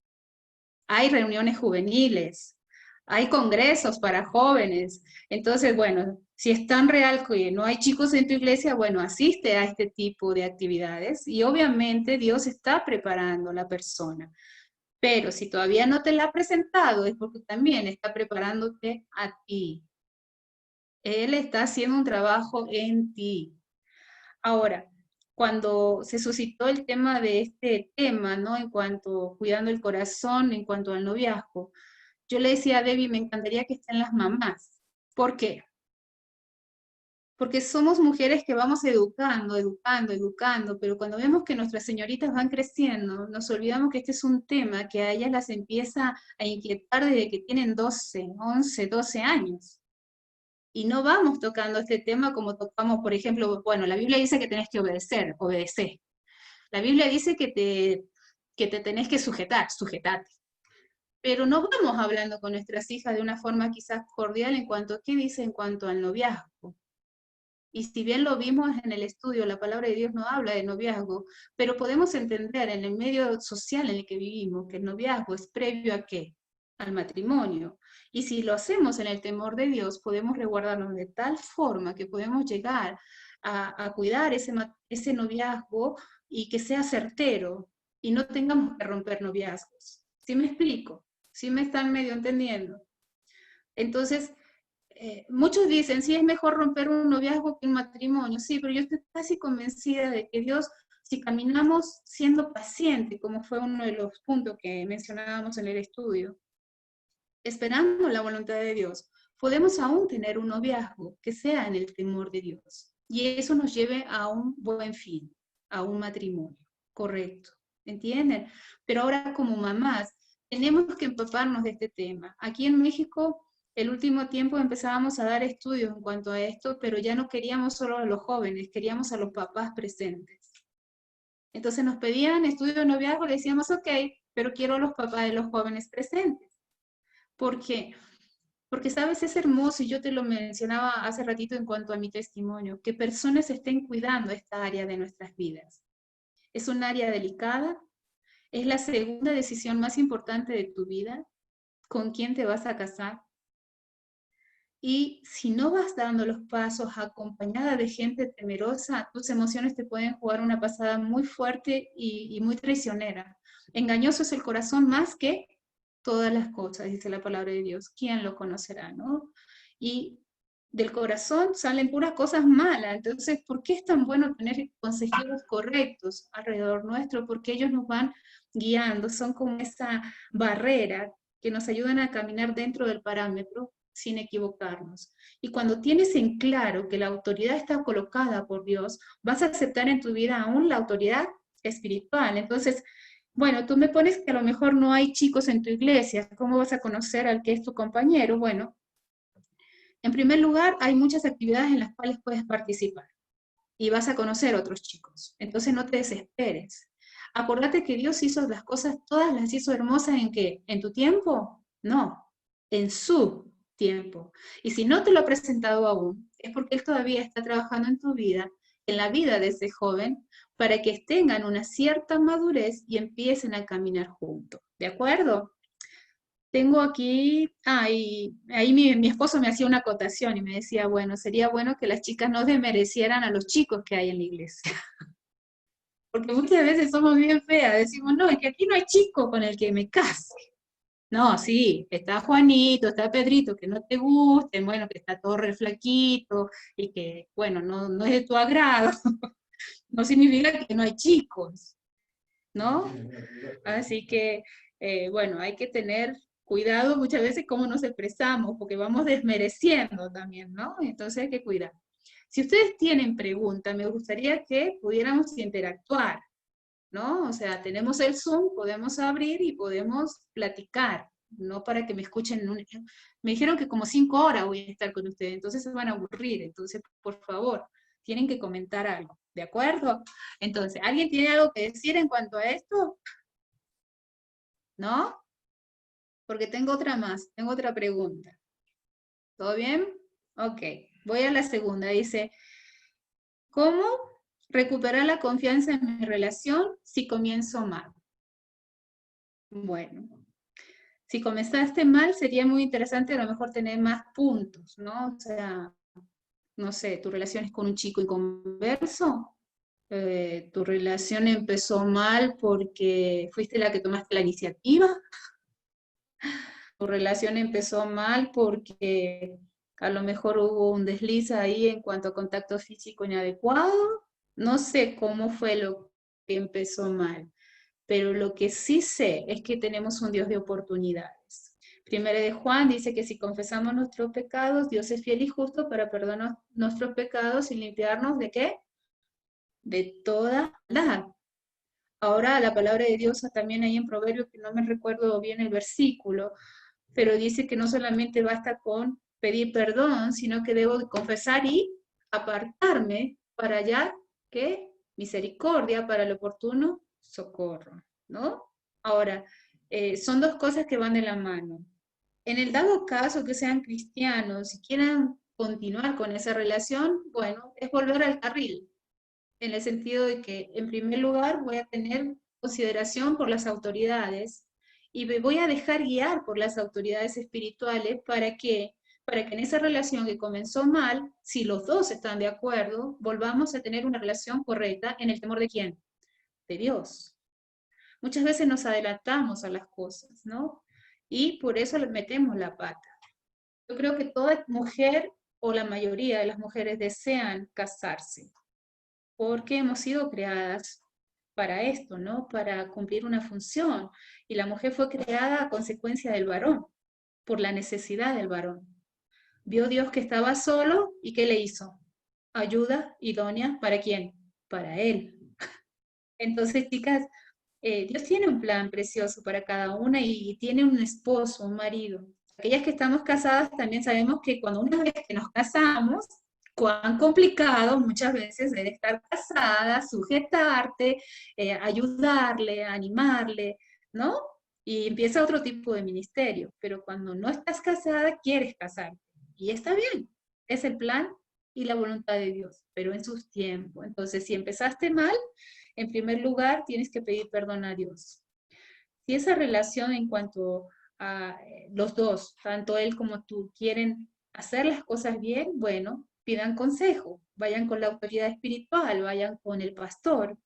hay reuniones juveniles, hay congresos para jóvenes. Entonces, bueno, si es tan real que no hay chicos en tu iglesia, bueno, asiste a este tipo de actividades y obviamente Dios está preparando a la persona. Pero si todavía no te la ha presentado, es porque también está preparándote a ti. Él está haciendo un trabajo en ti. Ahora, cuando se suscitó el tema de este tema, ¿no? En cuanto cuidando el corazón, en cuanto al noviazgo, yo le decía a Debbie, me encantaría que estén las mamás. ¿Por qué? Porque somos mujeres que vamos educando, educando, educando, pero cuando vemos que nuestras señoritas van creciendo, nos olvidamos que este es un tema que a ellas las empieza a inquietar desde que tienen 12, 11, 12 años. Y no vamos tocando este tema como tocamos, por ejemplo, bueno, la Biblia dice que tenés que obedecer, obedece. La Biblia dice que te tenés que sujetar, sujetate. Pero no vamos hablando con nuestras hijas de una forma quizás cordial en cuanto a qué dice en cuanto al noviazgo. Y si bien lo vimos en el estudio, la palabra de Dios no habla de noviazgo, pero podemos entender en el medio social en el que vivimos que el noviazgo es previo a ¿qué? Al matrimonio. Y si lo hacemos en el temor de Dios, podemos resguardarnos de tal forma que podemos llegar a cuidar ese noviazgo y que sea certero y no tengamos que romper noviazgos. ¿Sí me explico? ¿Sí me están medio entendiendo? Entonces, muchos dicen, sí, es mejor romper un noviazgo que un matrimonio. Sí, pero yo estoy casi convencida de que Dios, si caminamos siendo paciente, como fue uno de los puntos que mencionábamos en el estudio, esperando la voluntad de Dios, podemos aún tener un noviazgo que sea en el temor de Dios. Y eso nos lleve a un buen fin, a un matrimonio, correcto. ¿Entienden? Pero ahora como mamás, tenemos que empaparnos de este tema. Aquí en México, el último tiempo empezábamos a dar estudios en cuanto a esto, pero ya no queríamos solo a los jóvenes, queríamos a los papás presentes. Entonces nos pedían estudios de noviazgo, le decíamos, ok, pero quiero a los papás de los jóvenes presentes. ¿Por qué? Porque, sabes, es hermoso, y yo te lo mencionaba hace ratito en cuanto a mi testimonio, que personas estén cuidando esta área de nuestras vidas. Es un área delicada, es la segunda decisión más importante de tu vida, con quién te vas a casar. Y si no vas dando los pasos acompañada de gente temerosa, tus emociones te pueden jugar una pasada muy fuerte y muy traicionera. Engañoso es el corazón más que todas las cosas, dice la palabra de Dios. ¿Quién lo conocerá, no? Y del corazón salen puras cosas malas. Entonces, ¿por qué es tan bueno tener consejeros correctos alrededor nuestro? Porque ellos nos van guiando, son como esa barrera que nos ayudan a caminar dentro del parámetro sin equivocarnos. Y cuando tienes en claro que la autoridad está colocada por Dios, vas a aceptar en tu vida aún la autoridad espiritual. Entonces, bueno, tú me pones que a lo mejor no hay chicos en tu iglesia, ¿cómo vas a conocer al que es tu compañero? Bueno, en primer lugar, hay muchas actividades en las cuales puedes participar y vas a conocer otros chicos. Entonces no te desesperes. Acordate que Dios hizo las cosas, todas las hizo hermosas ¿en qué? ¿En tu tiempo? No, en su tiempo. Y si no te lo ha presentado aún, es porque Él todavía está trabajando en tu vida, en la vida de ese joven, para que tengan una cierta madurez y empiecen a caminar juntos. ¿De acuerdo? Tengo aquí, y ahí mi esposo me hacía una acotación y me decía, bueno, sería bueno que las chicas no desmerecieran a los chicos que hay en la iglesia. Porque muchas veces somos bien feas, decimos, no, es que aquí no hay chico con el que me case. No, sí, está Juanito, está Pedrito, que no te gusten, bueno, que está todo re flaquito y que, bueno, no es de tu agrado. No significa que no hay chicos, ¿no? Así que, bueno, hay que tener cuidado muchas veces cómo nos expresamos, porque vamos desmereciendo también, ¿no? Entonces hay que cuidar. Si ustedes tienen preguntas, me gustaría que pudiéramos interactuar, ¿no? O sea, tenemos el Zoom, podemos abrir y podemos platicar, no para que me escuchen. Me dijeron que como 5 horas voy a estar con ustedes, entonces se van a aburrir, entonces, por favor, tienen que comentar algo, ¿de acuerdo? Entonces, ¿alguien tiene algo que decir en cuanto a esto? ¿No? Porque tengo otra más, tengo otra pregunta. ¿Todo bien? Ok, voy a la segunda. Dice, ¿cómo recuperar la confianza en mi relación si comienzo mal? Bueno, si comenzaste mal, sería muy interesante a lo mejor tener más puntos, ¿no? O sea, no sé, tu relación es con un chico inconverso, tu relación empezó mal porque fuiste la que tomaste la iniciativa, tu relación empezó mal porque a lo mejor hubo un desliz ahí en cuanto a contacto físico inadecuado, no sé cómo fue lo que empezó mal, pero lo que sí sé es que tenemos un Dios de oportunidades. Primero de Juan dice que si confesamos nuestros pecados, Dios es fiel y justo para perdonar nuestros pecados y limpiarnos ¿de qué? De toda maldad. Ahora la palabra de Dios también hay en Proverbios, que no me recuerdo bien el versículo, pero dice que no solamente basta con pedir perdón, sino que debo confesar y apartarme para hallar, ¿qué? Misericordia para el oportuno socorro, ¿no? Ahora, son dos cosas que van de la mano. En el dado caso que sean cristianos y quieran continuar con esa relación, bueno, es volver al carril, en el sentido de que, en primer lugar, voy a tener consideración por las autoridades y me voy a dejar guiar por las autoridades espirituales para que en esa relación que comenzó mal, si los dos están de acuerdo, volvamos a tener una relación correcta en el temor de ¿quién? De Dios. Muchas veces nos adelantamos a las cosas, ¿no? Y por eso le metemos la pata. Yo creo que toda mujer o la mayoría de las mujeres desean casarse, porque hemos sido creadas para esto, ¿no? Para cumplir una función. Y la mujer fue creada a consecuencia del varón, por la necesidad del varón. Vio Dios que estaba solo y ¿qué le hizo? Ayuda idónea, ¿para quién? Para él. Entonces, chicas, Dios tiene un plan precioso para cada una y tiene un esposo, un marido. Aquellas que estamos casadas también sabemos que cuando una vez que nos casamos, cuán complicado muchas veces es estar casada, sujetarte, ayudarle, animarle, ¿no? Y empieza otro tipo de ministerio. Pero cuando no estás casada, quieres casarte. Y está bien, es el plan y la voluntad de Dios, pero en sus tiempos. Entonces, si empezaste mal, en primer lugar, tienes que pedir perdón a Dios. Si esa relación en cuanto a los dos, tanto él como tú, quieren hacer las cosas bien, bueno, pidan consejo, vayan con la autoridad espiritual, vayan con el pastor,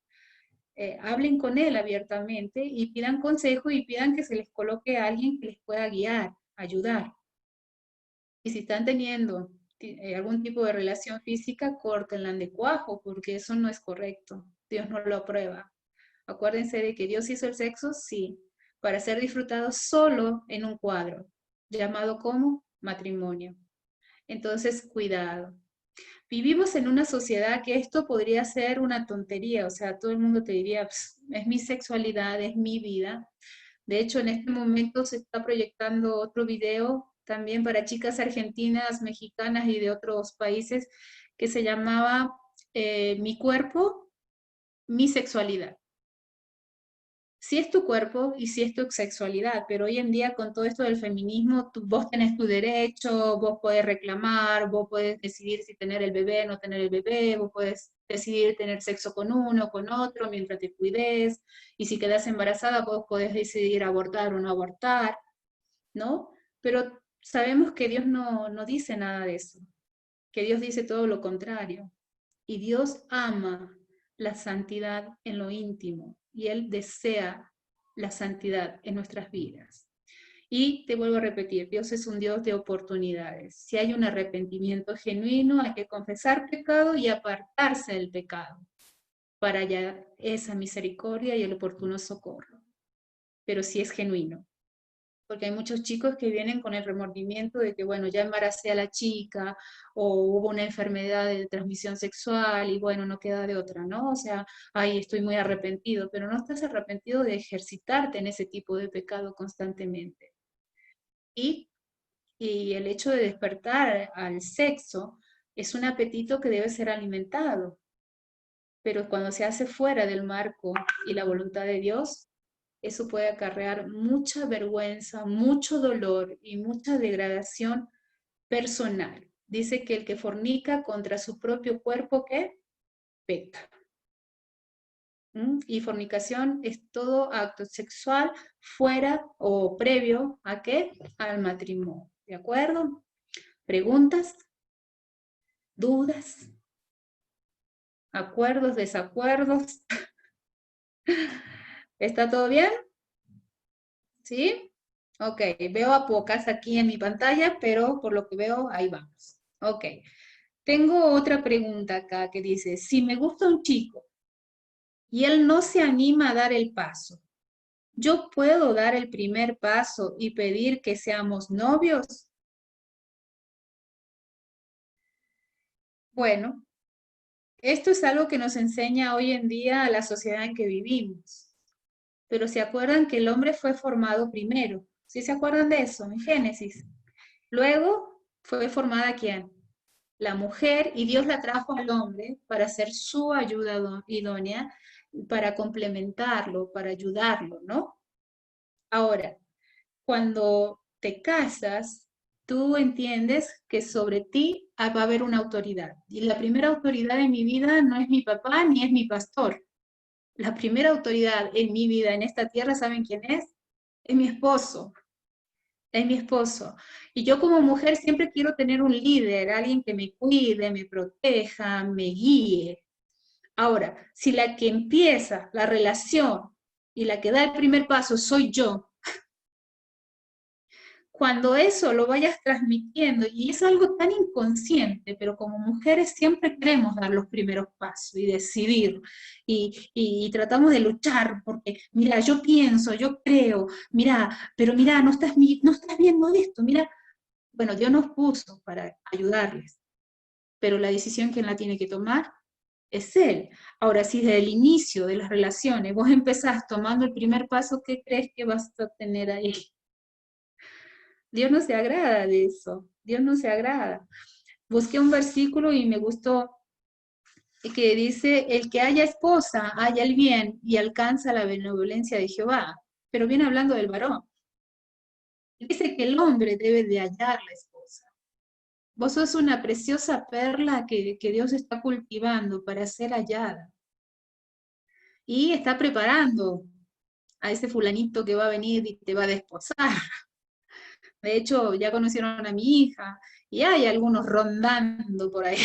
hablen con él abiertamente y pidan consejo y pidan que se les coloque a alguien que les pueda guiar, ayudar. Y si están teniendo algún tipo de relación física, córtenla de cuajo, porque eso no es correcto. Dios no lo aprueba. Acuérdense de que Dios hizo el sexo, sí, para ser disfrutado solo en un cuadro, llamado como matrimonio. Entonces, cuidado. Vivimos en una sociedad que esto podría ser una tontería, o sea, todo el mundo te diría, es mi sexualidad, es mi vida. De hecho, en este momento se está proyectando otro video también para chicas argentinas, mexicanas y de otros países que se llamaba Mi cuerpo, mi sexualidad. Sí es tu cuerpo y sí es tu sexualidad, pero hoy en día con todo esto del feminismo, vos tenés tu derecho, vos podés reclamar, vos podés decidir si tener el bebé o no tener el bebé, vos podés decidir tener sexo con uno o con otro mientras te cuides, y si quedás embarazada vos podés decidir abortar o no abortar, ¿no? Pero sabemos que Dios no dice nada de eso, que Dios dice todo lo contrario, y Dios ama la santidad en lo íntimo, y Él desea la santidad en nuestras vidas. Y te vuelvo a repetir, Dios es un Dios de oportunidades. Si hay un arrepentimiento genuino, hay que confesar pecado y apartarse del pecado para hallar esa misericordia y el oportuno socorro. Pero si es genuino. Porque hay muchos chicos que vienen con el remordimiento de que, bueno, ya embaracé a la chica, o hubo una enfermedad de transmisión sexual, y bueno, no queda de otra, ¿no? O sea, ay, estoy muy arrepentido, pero no estás arrepentido de ejercitarte en ese tipo de pecado constantemente. Y el hecho de despertar al sexo es un apetito que debe ser alimentado, pero cuando se hace fuera del marco y la voluntad de Dios, eso puede acarrear mucha vergüenza, mucho dolor y mucha degradación personal. Dice que el que fornica contra su propio cuerpo, ¿qué? Peca. Y fornicación es todo acto sexual fuera o previo ¿a qué? Al matrimonio. ¿De acuerdo? ¿Preguntas? ¿Dudas? ¿Acuerdos? ¿Desacuerdos? ¿Está todo bien? ¿Sí? Ok, veo a pocas aquí en mi pantalla, pero por lo que veo, ahí vamos. Ok, tengo otra pregunta acá que dice, si me gusta un chico y él no se anima a dar el paso, ¿yo puedo dar el primer paso y pedir que seamos novios? Bueno, esto es algo que nos enseña hoy en día a la sociedad en que vivimos. Pero ¿se acuerdan que el hombre fue formado primero? ¿Sí se acuerdan de eso en Génesis? Luego fue formada ¿quién? La mujer, y Dios la trajo al hombre para ser su ayuda idónea, para complementarlo, para ayudarlo, ¿no? Ahora, cuando te casas, tú entiendes que sobre ti va a haber una autoridad. Y la primera autoridad en mi vida no es mi papá ni es mi pastor. La primera autoridad en mi vida, en esta tierra, ¿saben quién es? Es mi esposo. Es mi esposo. Y yo como mujer siempre quiero tener un líder, alguien que me cuide, me proteja, me guíe. Ahora, si la que empieza la relación y la que da el primer paso soy yo, cuando eso lo vayas transmitiendo, y es algo tan inconsciente, pero como mujeres siempre queremos dar los primeros pasos y decidir, y tratamos de luchar, porque mira, yo pienso, yo creo, mira, pero mira, no estás viendo esto, mira. Bueno, Dios nos puso para ayudarles, pero la decisión quien la tiene que tomar es Él. Ahora, si desde el inicio de las relaciones vos empezás tomando el primer paso, ¿qué crees que vas a tener ahí? Dios no se agrada de eso, Dios no se agrada. Busqué un versículo y me gustó, que dice, el que haya esposa, haya el bien y alcanza la benevolencia de Jehová, pero viene hablando del varón. Dice que el hombre debe de hallar la esposa. Vos sos una preciosa perla que Dios está cultivando para ser hallada. Y está preparando a ese fulanito que va a venir y te va a desposar. De hecho, ya conocieron a mi hija, y hay algunos rondando por ahí.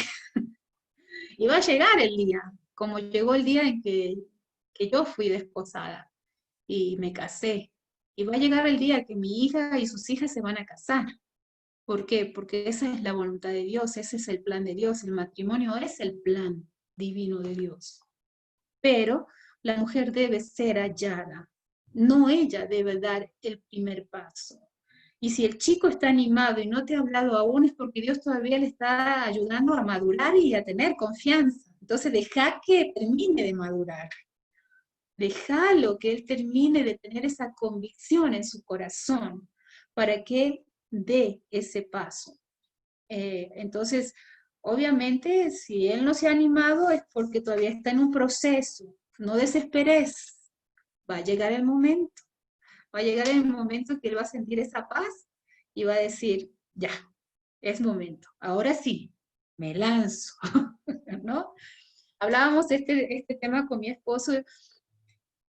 Y va a llegar el día, como llegó el día en que yo fui desposada y me casé. Y va a llegar el día que mi hija y sus hijas se van a casar. ¿Por qué? Porque esa es la voluntad de Dios, ese es el plan de Dios. El matrimonio es el plan divino de Dios. Pero la mujer debe ser hallada, no ella debe dar el primer paso. Y si el chico está animado y no te ha hablado aún, es porque Dios todavía le está ayudando a madurar y a tener confianza. Entonces deja que termine de madurar. Déjalo que él termine de tener esa convicción en su corazón para que dé ese paso. Entonces, obviamente, si él no se ha animado es porque todavía está en un proceso. No desesperes. Va a llegar el momento. Va a llegar el momento que él va a sentir esa paz y va a decir, ya, es momento. Ahora sí, me lanzo, ¿no? Hablábamos de este tema con mi esposo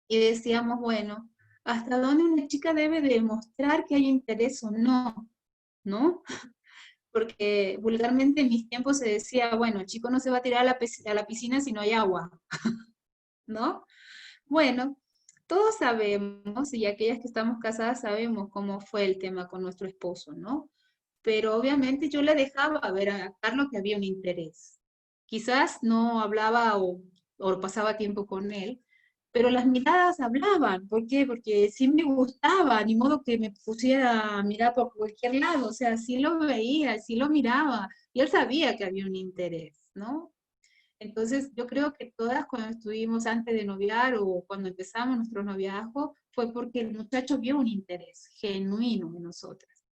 y decíamos, bueno, ¿hasta dónde una chica debe demostrar que hay interés o no? ¿No? Porque vulgarmente en mis tiempos se decía, bueno, el chico no se va a tirar a la piscina si no hay agua, ¿no? Bueno, todos sabemos, y aquellas que estamos casadas sabemos cómo fue el tema con nuestro esposo, ¿no? Pero obviamente yo le dejaba ver a Carlos que había un interés. Quizás no hablaba o pasaba tiempo con él, pero las miradas hablaban. ¿Por qué? Porque sí me gustaba, ni modo que me pusiera a mirar por cualquier lado, o sea, sí lo veía, sí lo miraba, y él sabía que había un interés, ¿no? Entonces, yo creo que todas cuando estuvimos antes de noviar o cuando empezamos nuestro noviazgo, fue porque el muchacho vio un interés genuino en nosotras.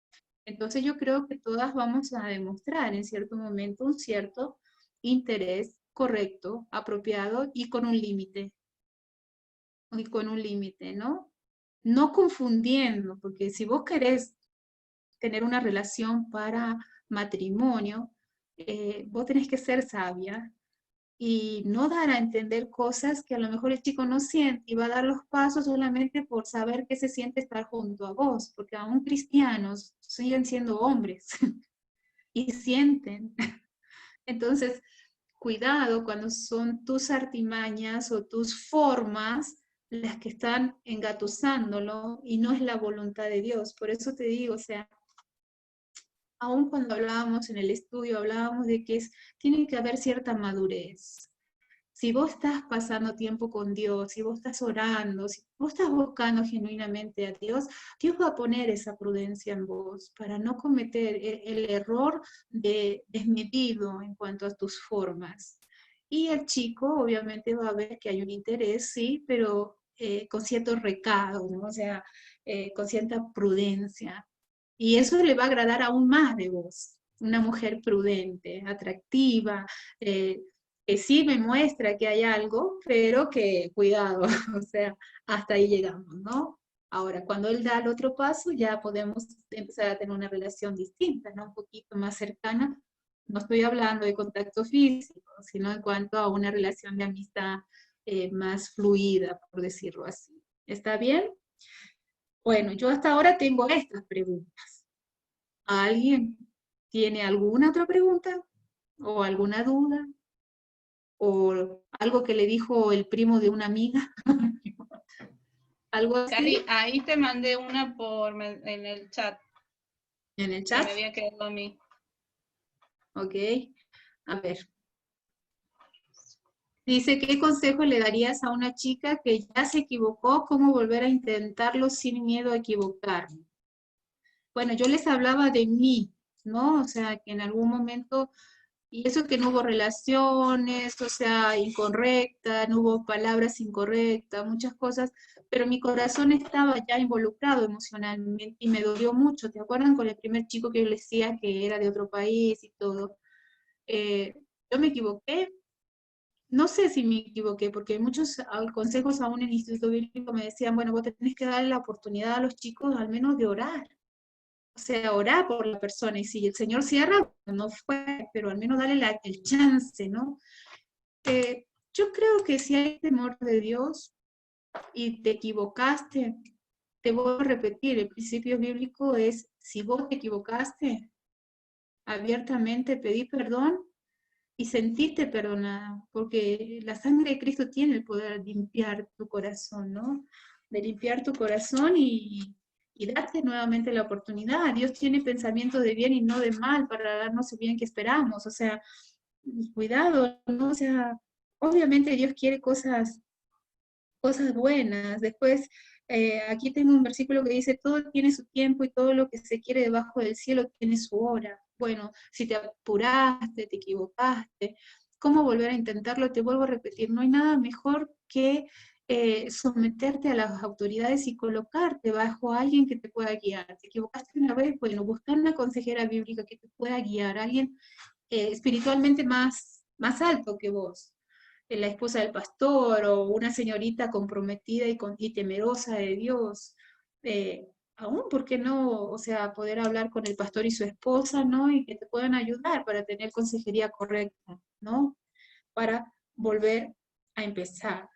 Entonces, yo creo que todas vamos a demostrar en cierto momento un cierto interés correcto, apropiado y con un límite. Y con un límite, ¿no? No confundiendo, porque si vos querés tener una relación para matrimonio, vos tenés que ser sabia y no dar a entender cosas que a lo mejor el chico no siente y va a dar los pasos solamente por saber qué se siente estar junto a vos, porque aún cristianos siguen siendo hombres y sienten. Entonces, cuidado cuando son tus artimañas o tus formas las que están engatusándolo y no es la voluntad de Dios. Por eso te digo, o sea, aún cuando hablábamos en el estudio, hablábamos de que tiene que haber cierta madurez. Si vos estás pasando tiempo con Dios, si vos estás orando, si vos estás buscando genuinamente a Dios, Dios va a poner esa prudencia en vos para no cometer el error de desmedido en cuanto a tus formas. Y el chico obviamente va a ver que hay un interés, sí, pero con cierto recado, ¿no? O sea, con cierta prudencia. Y eso le va a agradar aún más de vos. Una mujer prudente, atractiva, que sí me muestra que hay algo, pero que cuidado, o sea, hasta ahí llegamos, ¿no? Ahora, cuando él da el otro paso, ya podemos empezar a tener una relación distinta, ¿no? Un poquito más cercana. No estoy hablando de contacto físico, sino en cuanto a una relación de amistad más fluida, por decirlo así. ¿Está bien? Bueno, yo hasta ahora tengo estas preguntas. ¿Alguien tiene alguna otra pregunta? ¿O alguna duda? ¿O algo que le dijo el primo de una amiga? ¿Algo así? Cari, ahí te mandé una en el chat. ¿En el Que chat? me había quedado a mí. Ok. A ver. Dice, ¿qué consejo le darías a una chica que ya se equivocó? ¿Cómo volver a intentarlo sin miedo a equivocarme? Bueno, yo les hablaba de mí, ¿no? O sea, que en algún momento, y eso que no hubo relaciones, o sea, incorrectas, no hubo palabras incorrectas, muchas cosas, pero mi corazón estaba ya involucrado emocionalmente y me dolió mucho. ¿Te acuerdan con el primer chico que yo les decía que era de otro país y todo? Yo me equivoqué. No sé si me equivoqué, porque muchos consejos aún en el Instituto Bíblico me decían, bueno, vos tenés que darle la oportunidad a los chicos al menos de orar. O sea, orar por la persona, y si el Señor cierra, no fue, pero al menos darle el chance, ¿no? Yo creo que si hay temor de Dios y te equivocaste, te voy a repetir, el principio bíblico es, si vos te equivocaste, abiertamente pedí perdón y sentirte perdonada, porque la sangre de Cristo tiene el poder de limpiar tu corazón, ¿no? De limpiar tu corazón y darte nuevamente la oportunidad. Dios tiene pensamientos de bien y no de mal para darnos el bien que esperamos, o sea, cuidado, ¿no? O sea, obviamente Dios quiere cosas buenas. Después, aquí tengo un versículo que dice, todo tiene su tiempo y todo lo que se quiere debajo del cielo tiene su hora. Bueno, si te apuraste, te equivocaste, ¿cómo volver a intentarlo? Te vuelvo a repetir, no hay nada mejor que someterte a las autoridades y colocarte bajo a alguien que te pueda guiar. ¿Te equivocaste una vez? Bueno, buscar una consejera bíblica que te pueda guiar, alguien espiritualmente más alto que vos. La esposa del pastor o una señorita comprometida y temerosa de Dios. Aún, ¿por qué no? O sea, poder hablar con el pastor y su esposa, ¿no? Y que te puedan ayudar para tener consejería correcta, ¿no? Para volver a empezar.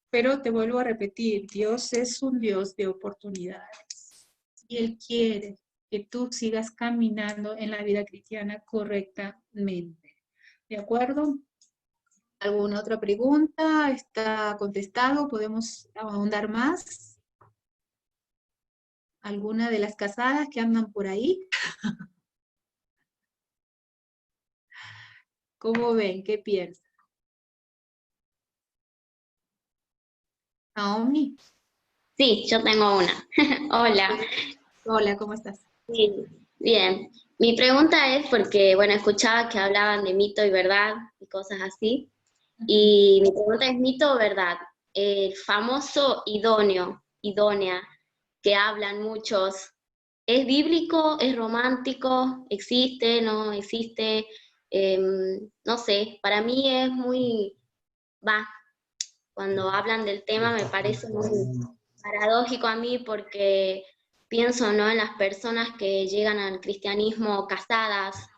Pero te vuelvo a repetir, Dios es un Dios de oportunidades. Y Él quiere que tú sigas caminando en la vida cristiana correctamente. ¿De acuerdo? ¿Alguna otra pregunta? ¿Está contestado? ¿Podemos ahondar más? ¿Alguna de las casadas que andan por ahí? ¿Cómo ven? ¿Qué piensan? Naomi. Sí, yo tengo una. Hola. Hola, ¿cómo estás? Sí, bien. Mi pregunta es porque, bueno, escuchaba que hablaban de mito y verdad y cosas así. Y mi pregunta es mito o verdad. El famoso idónea, que hablan muchos, ¿es bíblico? ¿Es romántico? ¿Existe? ¿No existe? No sé, para mí es muy, cuando hablan del tema me parece muy paradójico a mí porque pienso, ¿no?, en las personas que llegan al cristianismo casadas,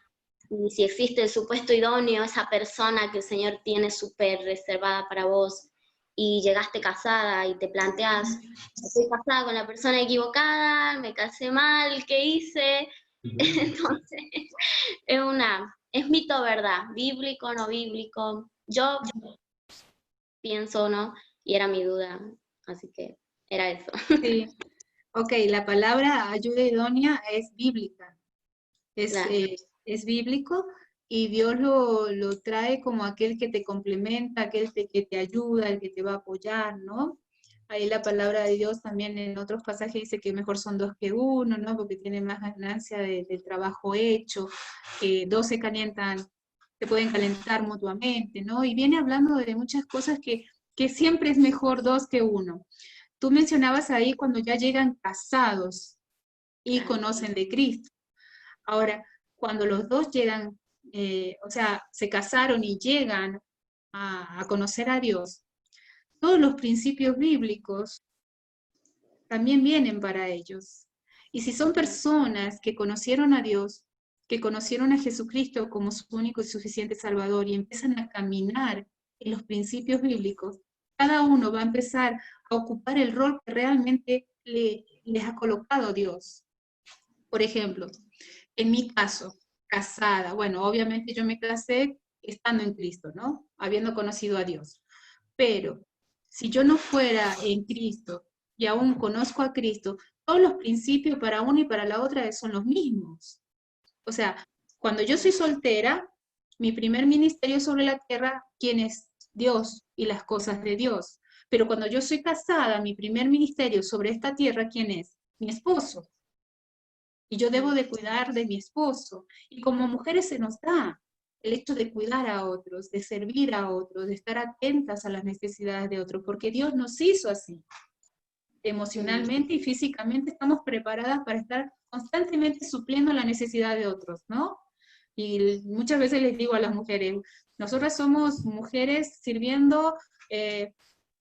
y si existe el supuesto idóneo, esa persona que el Señor tiene súper reservada para vos, y llegaste casada y te planteas, estoy casada con la persona equivocada, me casé mal, ¿qué hice? Entonces, es mito, ¿verdad? Bíblico, no bíblico. Yo pienso, ¿no? Y era mi duda, así que era eso. Sí. Ok, la palabra ayuda idónea es bíblica. Claro. Es bíblico y Dios lo trae como aquel que te complementa, aquel que te ayuda, el que te va a apoyar, ¿no? Ahí la palabra de Dios también en otros pasajes dice que mejor son dos que uno, ¿no? Porque tienen más ganancia del trabajo hecho, que dos se pueden calentar mutuamente, ¿no? Y viene hablando de muchas cosas que siempre es mejor dos que uno. Tú mencionabas ahí cuando ya llegan casados y conocen de Cristo. Ahora, cuando los dos llegan, o sea, se casaron y llegan a conocer a Dios, todos los principios bíblicos también vienen para ellos. Y si son personas que conocieron a Dios, que conocieron a Jesucristo como su único y suficiente Salvador y empiezan a caminar en los principios bíblicos, cada uno va a empezar a ocupar el rol que realmente les ha colocado Dios. Por ejemplo, en mi caso, casada, bueno, obviamente yo me casé estando en Cristo, ¿no? Habiendo conocido a Dios. Pero si yo no fuera en Cristo y aún conozco a Cristo, todos los principios para una y para la otra son los mismos. O sea, cuando yo soy soltera, mi primer ministerio sobre la tierra, ¿quién es? Dios y las cosas de Dios. Pero cuando yo soy casada, mi primer ministerio sobre esta tierra, ¿quién es? Mi esposo. Y yo debo de cuidar de mi esposo. Y como mujeres se nos da el hecho de cuidar a otros, de servir a otros, de estar atentas a las necesidades de otros, porque Dios nos hizo así. Emocionalmente y físicamente estamos preparadas para estar constantemente supliendo la necesidad de otros, ¿no? Y muchas veces les digo a las mujeres, nosotras somos mujeres sirviendo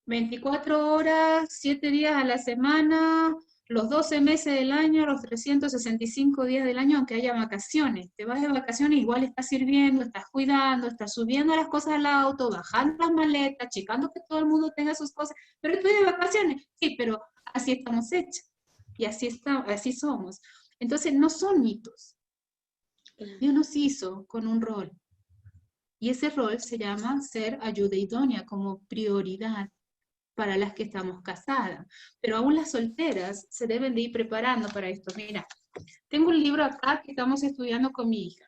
24 horas, 7 días a la semana, los 12 meses del año, los 365 días del año, aunque haya vacaciones. Te vas de vacaciones, igual estás sirviendo, estás cuidando, estás subiendo las cosas al auto, bajando las maletas, checando que todo el mundo tenga sus cosas, pero estoy de vacaciones. Sí, pero así estamos hechas. Y así somos. Entonces no son mitos. Dios nos hizo con un rol. Y ese rol se llama ser ayuda idónea como prioridad para las que estamos casadas. Pero aún las solteras se deben de ir preparando para esto. Mira, tengo un libro acá que estamos estudiando con mi hija.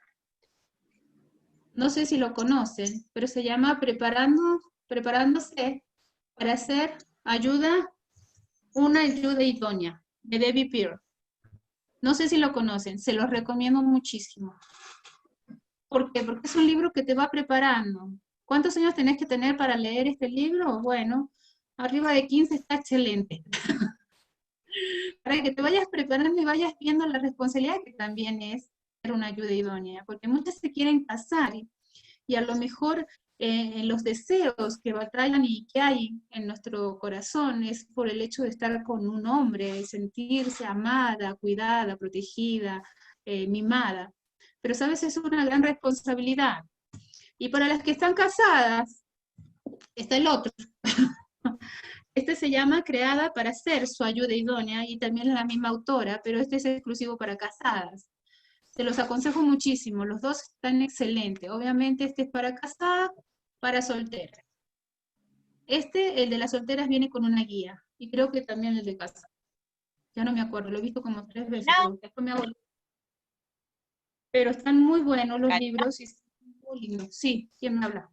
No sé si lo conocen, pero se llama Preparándose para ser una ayuda idónea, de Debbie Peer. No sé si lo conocen, se los recomiendo muchísimo. ¿Por qué? Porque es un libro que te va preparando. ¿Cuántos años tenés que tener para leer este libro? Bueno, arriba de 15 está excelente. Para que te vayas preparando y vayas viendo la responsabilidad que también es ser una ayuda idónea, porque muchas se quieren casar y a lo mejor los deseos que batallan y que hay en nuestro corazón es por el hecho de estar con un hombre, sentirse amada, cuidada, protegida, mimada. Pero sabes, es una gran responsabilidad. Y para las que están casadas, está el otro. Este se llama Creada para ser su ayuda idónea y también es la misma autora, pero este es exclusivo para casadas. Se los aconsejo muchísimo, los dos están excelentes. Obviamente este es para casadas, para solteras. El de las solteras viene con una guía y creo que también el de casa. Ya no me acuerdo, lo he visto como 3 veces. No. Pero están muy buenos los Karina. libros y muy lindos. Sí, ¿quién me habla?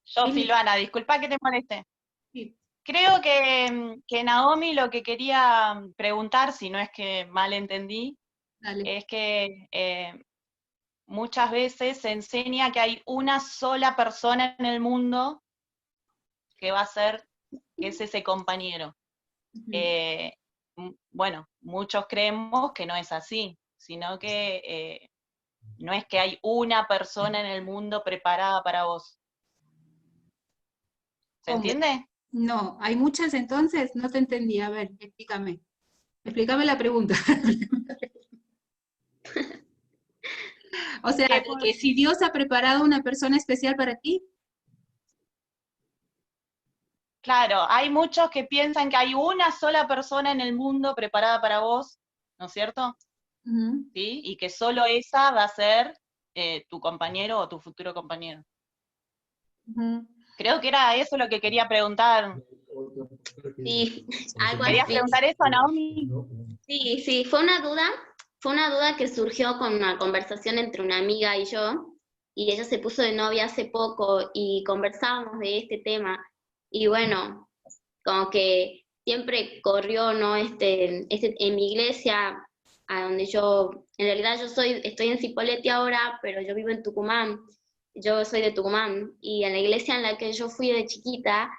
Yo, Dime. Silvana, disculpa que te moleste. Sí. Creo que Naomi lo que quería preguntar, si no es que mal entendí, Dale. es que muchas veces se enseña que hay una sola persona en el mundo que va a ser, que es ese compañero. Bueno, muchos creemos que no es así, sino que no es que hay una persona en el mundo preparada para vos. ¿Se ¿Cómo? entiende? No, hay muchas entonces, no te entendí. A ver, explícame. Explícame la pregunta. O sea, que si Dios ha preparado una persona especial para ti. Claro, hay muchos que piensan que hay una sola persona en el mundo preparada para vos, ¿no es cierto? ¿Sí? Y que solo esa va a ser tu compañero o tu futuro compañero. Creo que era eso lo que quería preguntar. Sí, algo ¿Querías así. preguntar eso, Naomi? Sí, fue una duda que surgió con una conversación entre una amiga y yo, y ella se puso de novia hace poco y conversábamos de este tema, y bueno, como que siempre corrió, ¿no? En mi iglesia, a donde en realidad estoy en Cipolletti ahora, pero yo vivo en Tucumán, yo soy de Tucumán, y en la iglesia en la que yo fui de chiquita,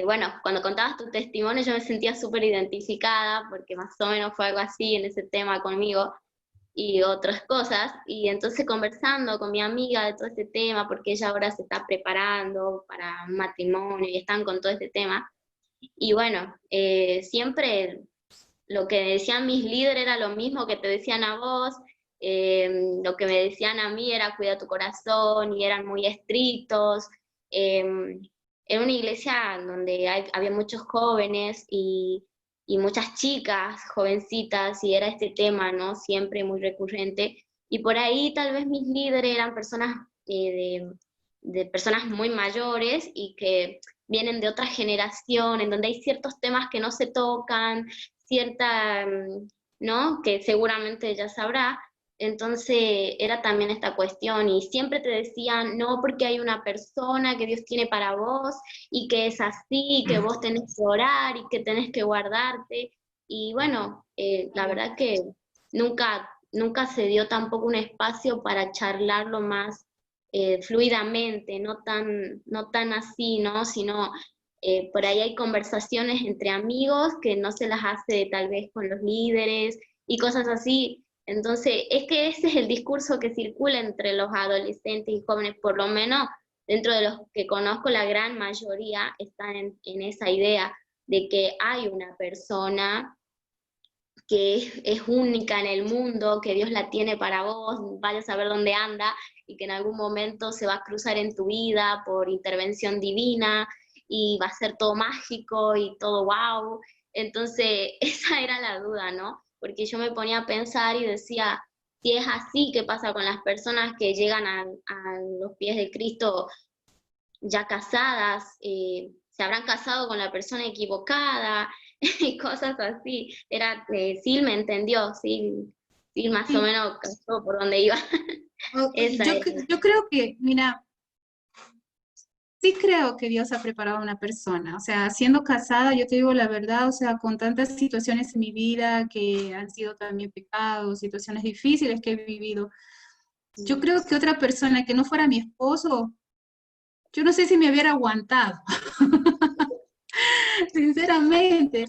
bueno, cuando contabas tu testimonio yo me sentía súper identificada, porque más o menos fue algo así en ese tema conmigo, y otras cosas, y entonces conversando con mi amiga de todo este tema, porque ella ahora se está preparando para un matrimonio y están con todo este tema, y bueno, siempre lo que decían mis líderes era lo mismo que te decían a vos, lo que me decían a mí era cuida tu corazón, y eran muy estrictos. Era una iglesia donde había muchos jóvenes y muchas chicas jovencitas, y era este tema, ¿no? Siempre muy recurrente. Y por ahí tal vez mis líderes eran personas de personas muy mayores y que vienen de otra generación, en donde hay ciertos temas que no se tocan, ¿no? Que seguramente ya sabrá. Entonces era también esta cuestión, y siempre te decían, no, porque hay una persona que Dios tiene para vos, y que es así, y que vos tenés que orar, y que tenés que guardarte. Y bueno, la verdad que nunca se dio tampoco un espacio para charlarlo más fluidamente, no tan así, ¿no? Sino por ahí hay conversaciones entre amigos que no se las hace tal vez con los líderes y cosas así. Entonces, es que ese es el discurso que circula entre los adolescentes y jóvenes, por lo menos dentro de los que conozco, la gran mayoría están en esa idea de que hay una persona que es única en el mundo, que Dios la tiene para vos, vaya a saber dónde anda, y que en algún momento se va a cruzar en tu vida por intervención divina, y va a ser todo mágico y todo wow. Entonces, esa era la duda, ¿no? Porque yo me ponía a pensar y decía, si es así, ¿qué pasa con las personas que llegan a los pies de Cristo ya casadas? ¿Se habrán casado con la persona equivocada? Y cosas así. Era, Sil me entendió, Sil más o Sí. menos cachó por dónde iba. Esa Yo, era. yo creo que, mira, sí creo que Dios ha preparado a una persona. O sea, siendo casada, yo te digo la verdad, o sea, con tantas situaciones en mi vida que han sido también pecados, situaciones difíciles que he vivido, yo creo que otra persona que no fuera mi esposo, yo no sé si me hubiera aguantado. Sinceramente,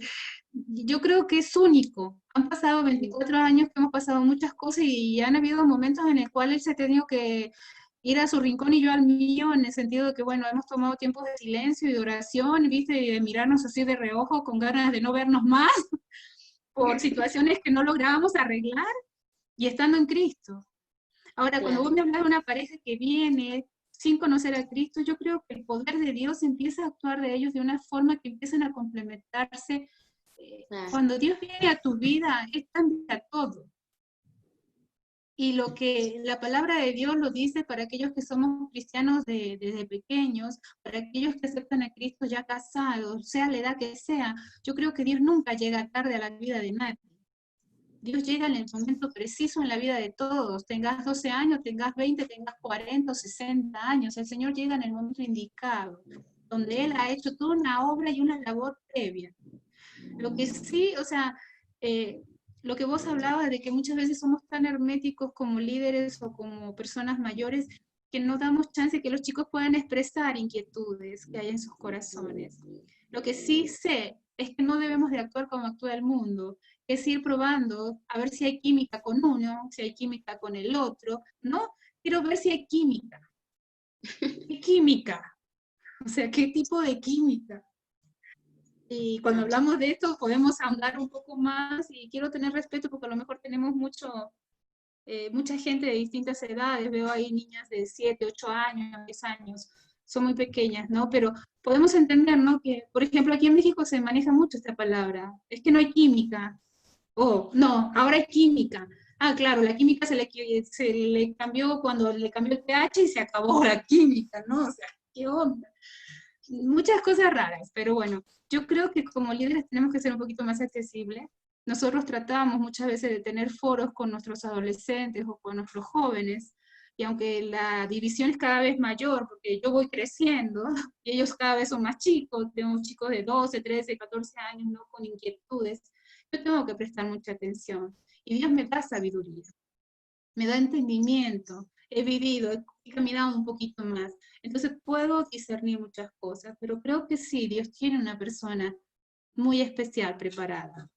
yo creo que es único. Han pasado 24 años que hemos pasado muchas cosas y han habido momentos en el cual él se ha tenido que ir a su rincón y yo al mío, en el sentido de que, bueno, hemos tomado tiempos de silencio y de oración, ¿viste? Y de mirarnos así de reojo con ganas de no vernos más por situaciones que no lográbamos arreglar y estando en Cristo. Ahora, cuando vos me hablas de una pareja que viene sin conocer a Cristo, yo creo que el poder de Dios empieza a actuar de ellos de una forma que empiezan a complementarse. Cuando Dios viene a tu vida, Él cambia todo. Y lo que la palabra de Dios lo dice para aquellos que somos cristianos desde pequeños, para aquellos que aceptan a Cristo ya casados, sea la edad que sea, yo creo que Dios nunca llega tarde a la vida de nadie. Dios llega en el momento preciso en la vida de todos, tengas 12 años, tengas 20, tengas 40 o 60 años, el Señor llega en el momento indicado, donde Él ha hecho toda una obra y una labor previa. Lo que sí, o sea, lo que vos hablabas de que muchas veces somos tan herméticos como líderes o como personas mayores que no damos chance que los chicos puedan expresar inquietudes que hay en sus corazones. Lo que sí sé es que no debemos de actuar como actúa el mundo, es ir probando a ver si hay química con uno, si hay química con el otro, ¿no? Quiero ver si hay química. ¿Qué química? O sea, ¿qué tipo de química? Y cuando hablamos de esto podemos ahondar un poco más y quiero tener respeto porque a lo mejor tenemos mucha gente de distintas edades, veo ahí niñas de 7, 8 años, 10 años, son muy pequeñas, ¿no? Pero podemos entender, ¿no? Que, por ejemplo, aquí en México se maneja mucho esta palabra, es que no hay química, no, ahora hay química. Ah, claro, la química se le cambió cuando le cambió el pH y se acabó la química, ¿no? O sea, ¿qué onda? Muchas cosas raras, pero bueno, yo creo que como líderes tenemos que ser un poquito más accesibles. Nosotros tratamos muchas veces de tener foros con nuestros adolescentes o con nuestros jóvenes, y aunque la división es cada vez mayor, porque yo voy creciendo, y ellos cada vez son más chicos, tenemos chicos de 12, 13, 14 años, ¿no? Con inquietudes, yo tengo que prestar mucha atención, y Dios me da sabiduría, me da entendimiento, he vivido, he caminado un poquito más, entonces puedo discernir muchas cosas, pero creo que sí, Dios tiene una persona muy especial preparada.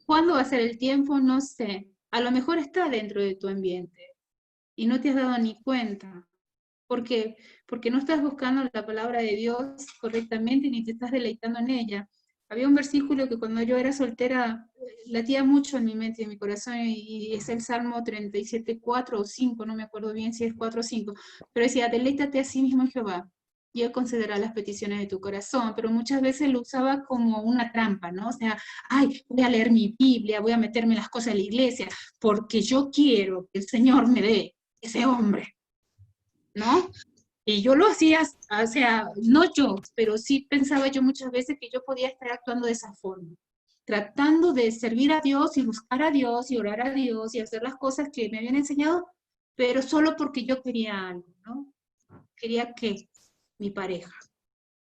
¿Cuándo va a ser el tiempo? No sé. A lo mejor está dentro de tu ambiente y no te has dado ni cuenta. ¿Por qué? Porque no estás buscando la palabra de Dios correctamente ni te estás deleitando en ella. Había un versículo que cuando yo era soltera latía mucho en mi mente y en mi corazón y es el Salmo 37, 4 o 5, no me acuerdo bien si es 4 o 5, pero decía, deleítate a sí mismo en Jehová y Él concederá las peticiones de tu corazón, pero muchas veces lo usaba como una trampa, ¿no? O sea, ay, voy a leer mi Biblia, voy a meterme las cosas de la iglesia, porque yo quiero que el Señor me dé ese hombre, ¿no? Y yo lo hacía, o sea, no yo, pero sí pensaba yo muchas veces que yo podía estar actuando de esa forma, tratando de servir a Dios y buscar a Dios y orar a Dios y hacer las cosas que me habían enseñado, pero solo porque yo quería algo, ¿no? Quería que mi pareja.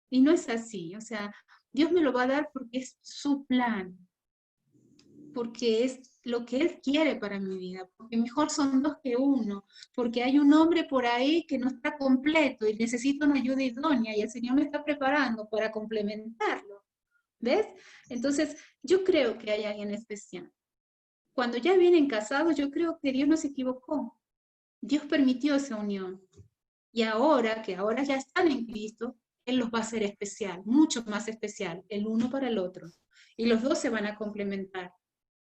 Y no es así, o sea, Dios me lo va a dar porque es su plan, porque es lo que Él quiere para mi vida, porque mejor son dos que uno, porque hay un hombre por ahí que no está completo y necesita una ayuda idónea y el Señor me está preparando para complementarlo, ¿ves? Entonces, yo creo que hay alguien especial. Cuando ya vienen casados, yo creo que Dios no se equivocó. Dios permitió esa unión. Y ahora, que ahora ya están en Cristo, Él los va a hacer especial, mucho más especial, el uno para el otro. Y los dos se van a complementar.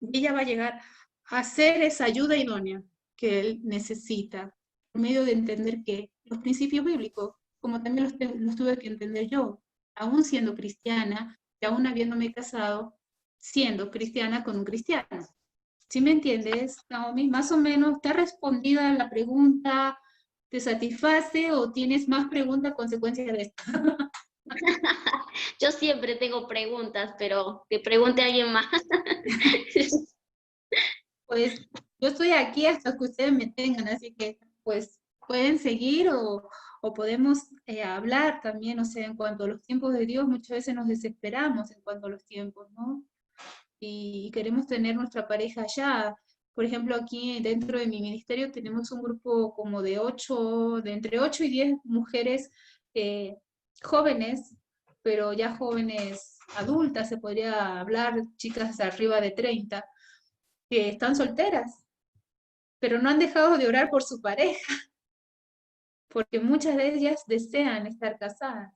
Y ella va a llegar a ser esa ayuda idónea que Él necesita, por medio de entender que los principios bíblicos, como también los tuve que entender yo, aún siendo cristiana y aún habiéndome casado, siendo cristiana con un cristiano. ¿Sí me entiendes, Naomi? Más o menos, ¿te ha respondida la pregunta? ¿Te satisface o tienes más preguntas a consecuencia de esto? Yo siempre tengo preguntas, pero que pregunte alguien más. Pues yo estoy aquí hasta que ustedes me tengan, así que pues pueden seguir o podemos hablar también, o sea, en cuanto a los tiempos de Dios, muchas veces nos desesperamos en cuanto a los tiempos, ¿no? Y queremos tener nuestra pareja allá. Por ejemplo, aquí dentro de mi ministerio tenemos un grupo como de entre 8 y 10 mujeres jóvenes, pero ya jóvenes adultas, se podría hablar, chicas arriba de 30, que están solteras, pero no han dejado de orar por su pareja, porque muchas de ellas desean estar casadas,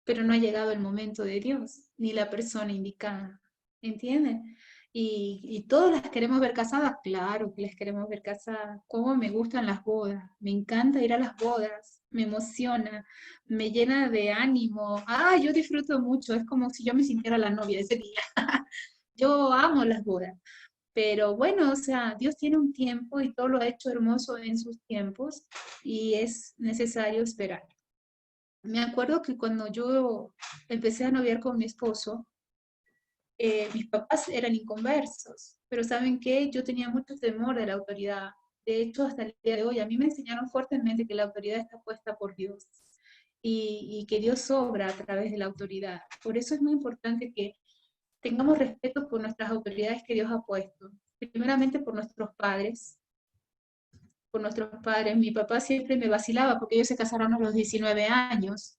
pero no ha llegado el momento de Dios, ni la persona indicada, ¿entienden? Y todas las queremos ver casadas, claro que las queremos ver casadas. Cómo me gustan las bodas, me encanta ir a las bodas, me emociona, me llena de ánimo. Ah, yo disfruto mucho, es como si yo me sintiera la novia ese día. Yo amo las bodas. Pero bueno, o sea, Dios tiene un tiempo y todo lo ha hecho hermoso en sus tiempos y es necesario esperar. Me acuerdo que cuando yo empecé a noviar con mi esposo, mis papás eran inconversos, pero ¿saben qué? Yo tenía mucho temor de la autoridad. De hecho, hasta el día de hoy, a mí me enseñaron fuertemente que la autoridad está puesta por Dios y que Dios obra a través de la autoridad. Por eso es muy importante que tengamos respeto por nuestras autoridades que Dios ha puesto. Primeramente por nuestros padres. Por nuestros padres. Mi papá siempre me vacilaba porque ellos se casaron a los 19 años.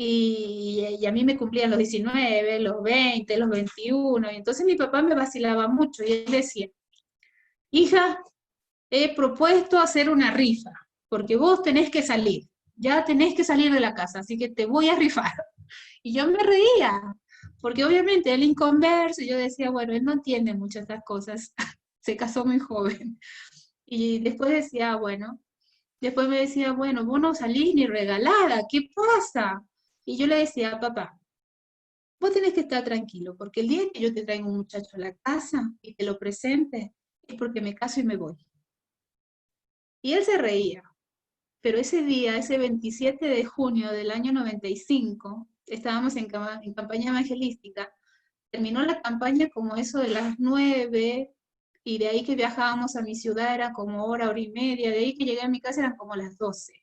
Y a mí me cumplían los 19, los 20, los 21. Y entonces mi papá me vacilaba mucho y él decía, hija, he propuesto hacer una rifa, porque vos tenés que salir, ya tenés que salir de la casa, así que te voy a rifar. Y yo me reía, porque obviamente él inconverso, y yo decía, bueno, él no entiende muchas de estas cosas, se casó muy joven. Y después decía, bueno, después me decía, bueno, vos no salís ni regalada, ¿qué pasa? Y yo le decía, papá, vos tenés que estar tranquilo, porque el día que yo te traigo un muchacho a la casa y te lo presente, es porque me caso y me voy. Y él se reía, pero ese día, ese 27 de junio del año 95, estábamos en campaña evangelística, terminó la campaña como eso de las 9, y de ahí que viajábamos a mi ciudad era como hora y media, de ahí que llegué a mi casa eran como las 12.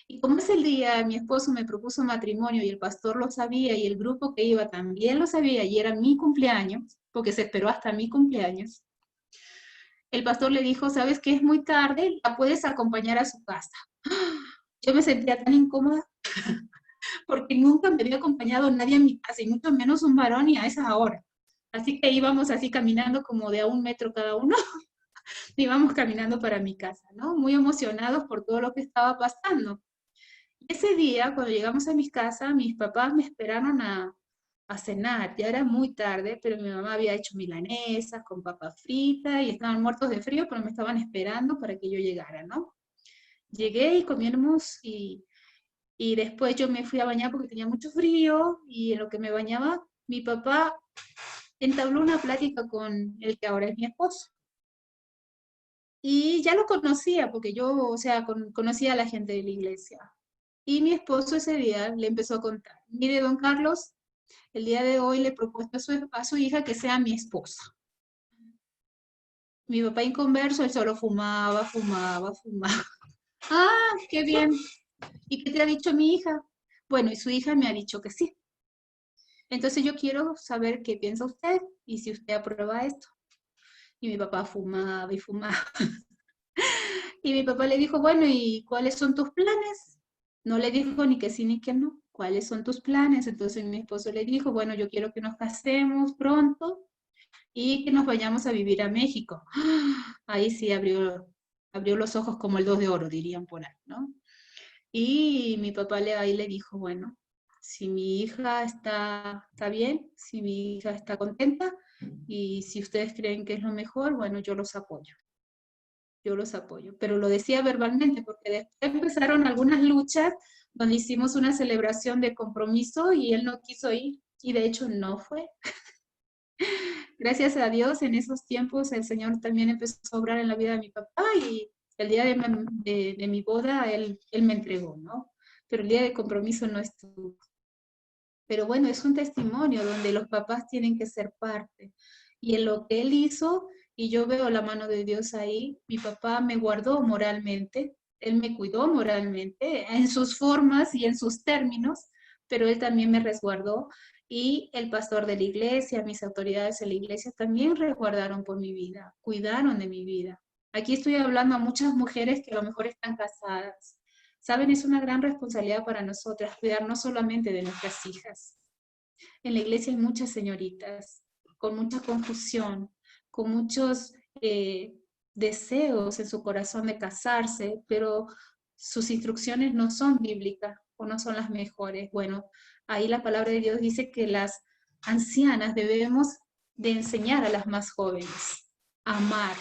Y como ese día mi esposo me propuso matrimonio y el pastor lo sabía y el grupo que iba también lo sabía y era mi cumpleaños, porque se esperó hasta mi cumpleaños, el pastor le dijo, ¿sabes qué? Es muy tarde, la puedes acompañar a su casa. Yo me sentía tan incómoda porque nunca me había acompañado nadie a mi casa, y mucho menos un varón y a esa hora. Así que íbamos así caminando como de a 1 metro cada uno, íbamos caminando para mi casa, ¿no? Muy emocionados por todo lo que estaba pasando. Ese día, cuando llegamos a mi casa, mis papás me esperaron a cenar. Ya era muy tarde, pero mi mamá había hecho milanesas con papas fritas y estaban muertos de frío, pero me estaban esperando para que yo llegara, ¿no? Llegué y comimos y después yo me fui a bañar porque tenía mucho frío y en lo que me bañaba, mi papá entabló una plática con el que ahora es mi esposo. Y ya lo conocía porque yo, o sea, conocía a la gente de la iglesia. Y mi esposo ese día le empezó a contar, mire, don Carlos, el día de hoy le he propuesto a su hija que sea mi esposa. Mi papá inconverso, él solo fumaba. Ah, qué bien. ¿Y qué te ha dicho mi hija? Bueno, y su hija me ha dicho que sí. Entonces yo quiero saber qué piensa usted y si usted aprueba esto. Y mi papá fumaba y fumaba. Y mi papá le dijo, bueno, ¿y cuáles son tus planes? No le dijo ni que sí ni que no. ¿Cuáles son tus planes? Entonces mi esposo le dijo, bueno, yo quiero que nos casemos pronto y que nos vayamos a vivir a México. Ahí sí abrió los ojos como el 2 de oro, dirían por ahí, ¿no? Y mi papá ahí le dijo, bueno, si mi hija está bien, si mi hija está contenta y si ustedes creen que es lo mejor, bueno, yo los apoyo. Yo los apoyo. Pero lo decía verbalmente porque después empezaron algunas luchas donde hicimos una celebración de compromiso y él no quiso ir y de hecho no fue. gracias a Dios, en esos tiempos el Señor también empezó a obrar en la vida de mi papá y el día de mi boda él me entregó, ¿no? Pero el día de compromiso no estuvo. Pero bueno, es un testimonio donde los papás tienen que ser parte. Y en lo que él hizo, y yo veo la mano de Dios ahí, mi papá me guardó moralmente, él me cuidó moralmente, en sus formas y en sus términos, pero él también me resguardó. Y el pastor de la iglesia, mis autoridades de la iglesia también resguardaron por mi vida, cuidaron de mi vida. Aquí estoy hablando a muchas mujeres que a lo mejor están casadas. Saben, es una gran responsabilidad para nosotras cuidar no solamente de nuestras hijas. En la iglesia hay muchas señoritas con mucha confusión, con muchos deseos en su corazón de casarse, pero sus instrucciones no son bíblicas o no son las mejores. Bueno, ahí la palabra de Dios dice que las ancianas debemos de enseñar a las más jóvenes a amar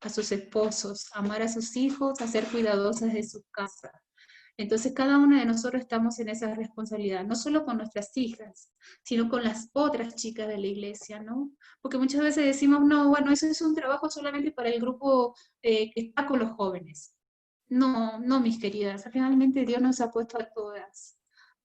a sus esposos, amar a sus hijos, a ser cuidadosas de su casa. Entonces cada una de nosotros estamos en esa responsabilidad, no solo con nuestras hijas, sino con las otras chicas de la iglesia, ¿no? Porque muchas veces decimos, no, bueno, eso es un trabajo solamente para el grupo que está con los jóvenes. No, no, mis queridas, realmente Dios nos ha puesto a todas